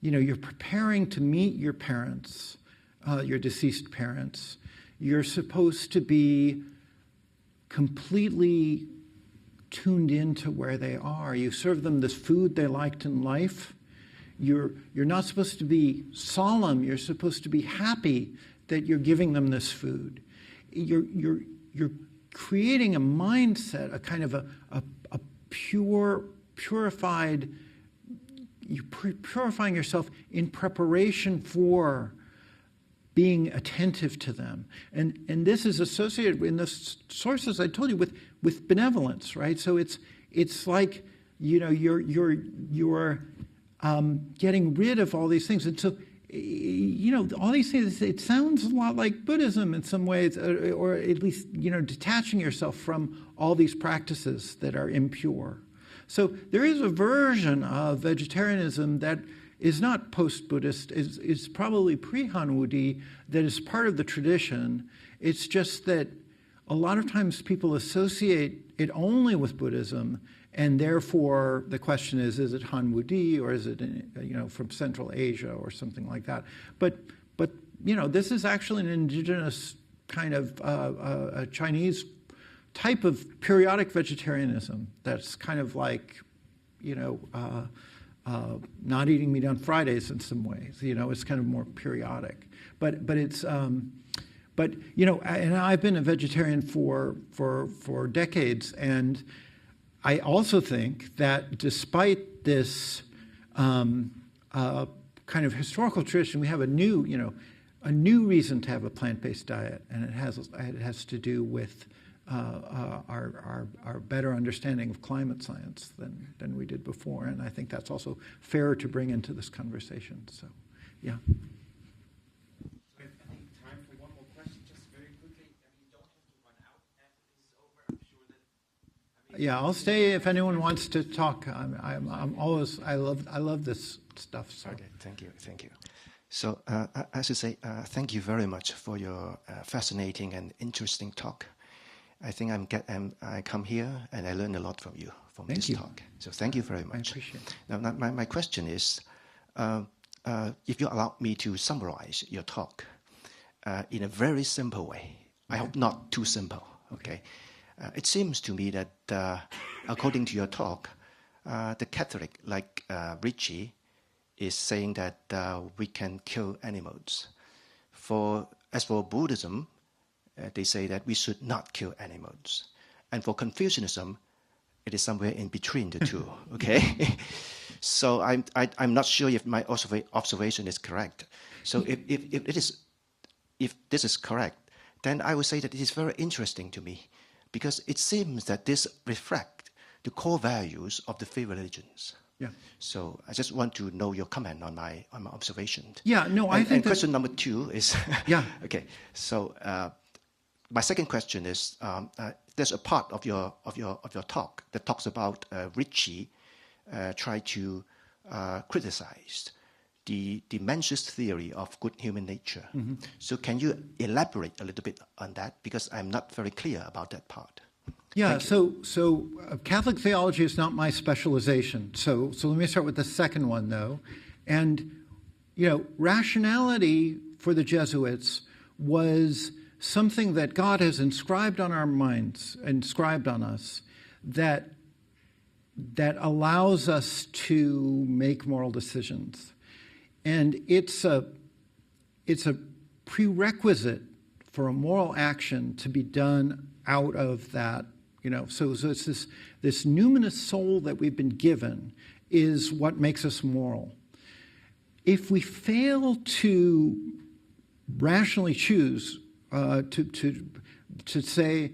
You're preparing to meet your parents, your deceased parents. You're supposed to be completely tuned into where they are. You serve them this food they liked in life. You're not supposed to be solemn. You're supposed to be happy that you're giving them this food. You're creating a mindset, a kind of a purified. You're purifying yourself in preparation for being attentive to them. And this is associated in the sources I told you with benevolence, right? So it's like, you're getting rid of all these things. And so, all these things, it sounds a lot like Buddhism in some ways, or at least, detaching yourself from all these practices that are impure. So there is a version of vegetarianism that is not post-Buddhist, is probably pre-Han Wu Di, that is part of the tradition. It's just that a lot of times people associate it only with Buddhism, and therefore the question is it Han Wu Di, or is it from Central Asia or something like that? But this is actually an indigenous kind of a Chinese type of periodic vegetarianism that's kind of like, not eating meat on Fridays in some ways. It's kind of more periodic. But it's and I've been a vegetarian for decades, and I also think that despite this kind of historical tradition, we have a new reason to have a plant-based diet, and it has to do with our better understanding of climate science than we did before, and I think that's also fair to bring into this conversation. So, yeah. I think time for one more question, just very quickly. You don't have to run out after this is over. I'm sure that. Yeah, I'll stay if anyone wants to talk. I'm always. I love this stuff. So. Okay, thank you. So I should say thank you very much for your fascinating and interesting talk. I think I come here and I learn a lot from you from this talk. So thank you very much. I appreciate it. Now my question is, if you allow me to summarize your talk in a very simple way. I hope not too simple. Okay. It seems to me that according to your talk, the Catholic like Richie is saying that we can kill animals. As for Buddhism, they say that we should not kill animals. And for Confucianism, it is somewhere in between the two, okay? So I'm not sure if my observation is correct. So if this is correct, then I would say that it is very interesting to me, because it seems that this reflects the core values of the three religions. Yeah. So I just want to know your comment on my observation. Yeah, no, I think and question number 2 is... Yeah. Okay, so... my second question is, there's a part of your talk that talks about Ritchie try to criticize the Manchus theory of good human nature. Mm-hmm. So can you elaborate a little bit on that? Because I'm not very clear about that part. Yeah, so Catholic theology is not my specialization. So let me start with the second one, though. And, rationality for the Jesuits was something that God has inscribed on our minds, inscribed on us, that allows us to make moral decisions. And it's a prerequisite for a moral action to be done out of that, So it's this numinous soul that we've been given is what makes us moral. If we fail to rationally choose to say,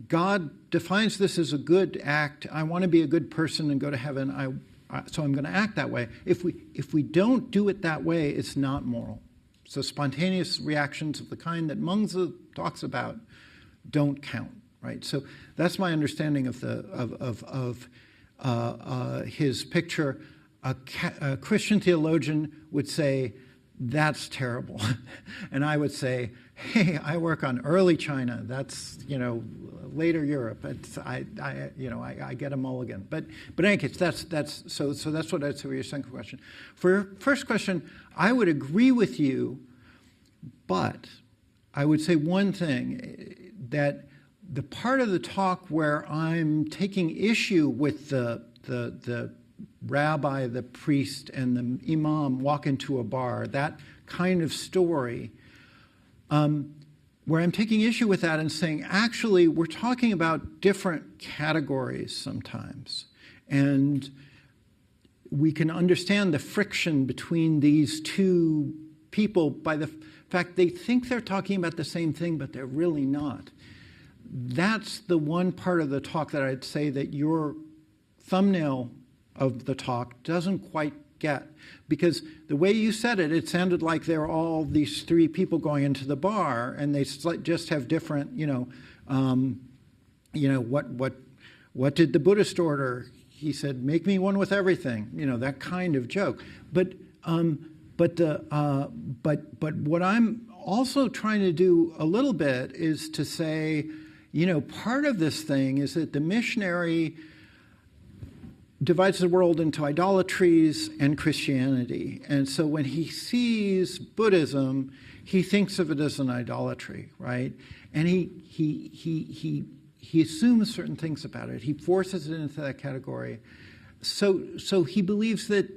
God defines this as a good act. I want to be a good person and go to heaven. So I'm going to act that way. If we don't do it that way, it's not moral. So spontaneous reactions of the kind that Mengzi talks about don't count, right? So that's my understanding of his picture. A Christian theologian would say, that's terrible. And I would say, hey, I work on early China. That's, later Europe. I get a mulligan. But in any case, that's what I'd say for your second question. For your first question, I would agree with you, but I would say one thing, that the part of the talk where I'm taking issue with the rabbi, the priest, and the imam walk into a bar, that kind of story, where I'm taking issue with that and saying, actually, we're talking about different categories sometimes. And we can understand the friction between these two people by the fact they think they're talking about the same thing, but they're really not. That's the one part of the talk that I'd say that your thumbnail of the talk doesn't quite get. Because the way you said it, it sounded like they're all these three people going into the bar, and they just have different, what did the Buddhist order? He said, make me one with everything, that kind of joke. But what I'm also trying to do a little bit is to say, part of this thing is that the missionary divides the world into idolatries and Christianity. And so when he sees Buddhism, he thinks of it as an idolatry, right? And he assumes certain things about it. He forces it into that category. So he believes that,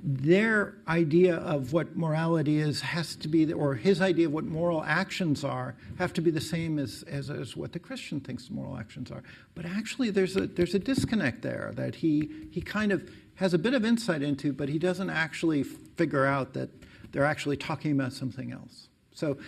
their idea of what morality is has to be, or his idea of what moral actions are, have to be the same as what the Christian thinks moral actions are. But actually, there's a disconnect there that he kind of has a bit of insight into, but he doesn't actually figure out that they're actually talking about something else. So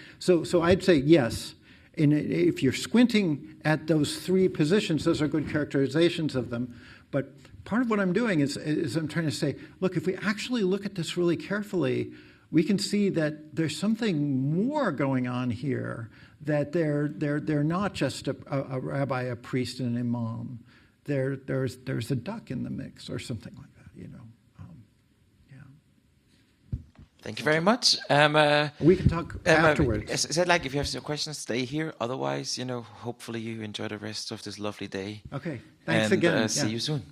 I'd say yes. And if you're squinting at those three positions, those are good characterizations of them. But part of what I'm doing is I'm trying to say, look, if we actually look at this really carefully, we can see that there's something more going on here, that they're not just a rabbi, a priest, and an imam. There's a duck in the mix or something like that, yeah. Thank you very much. We can talk afterwards. Is that like, if you have some questions, stay here. Otherwise, hopefully you enjoy the rest of this lovely day. Okay. Thanks again. See you soon.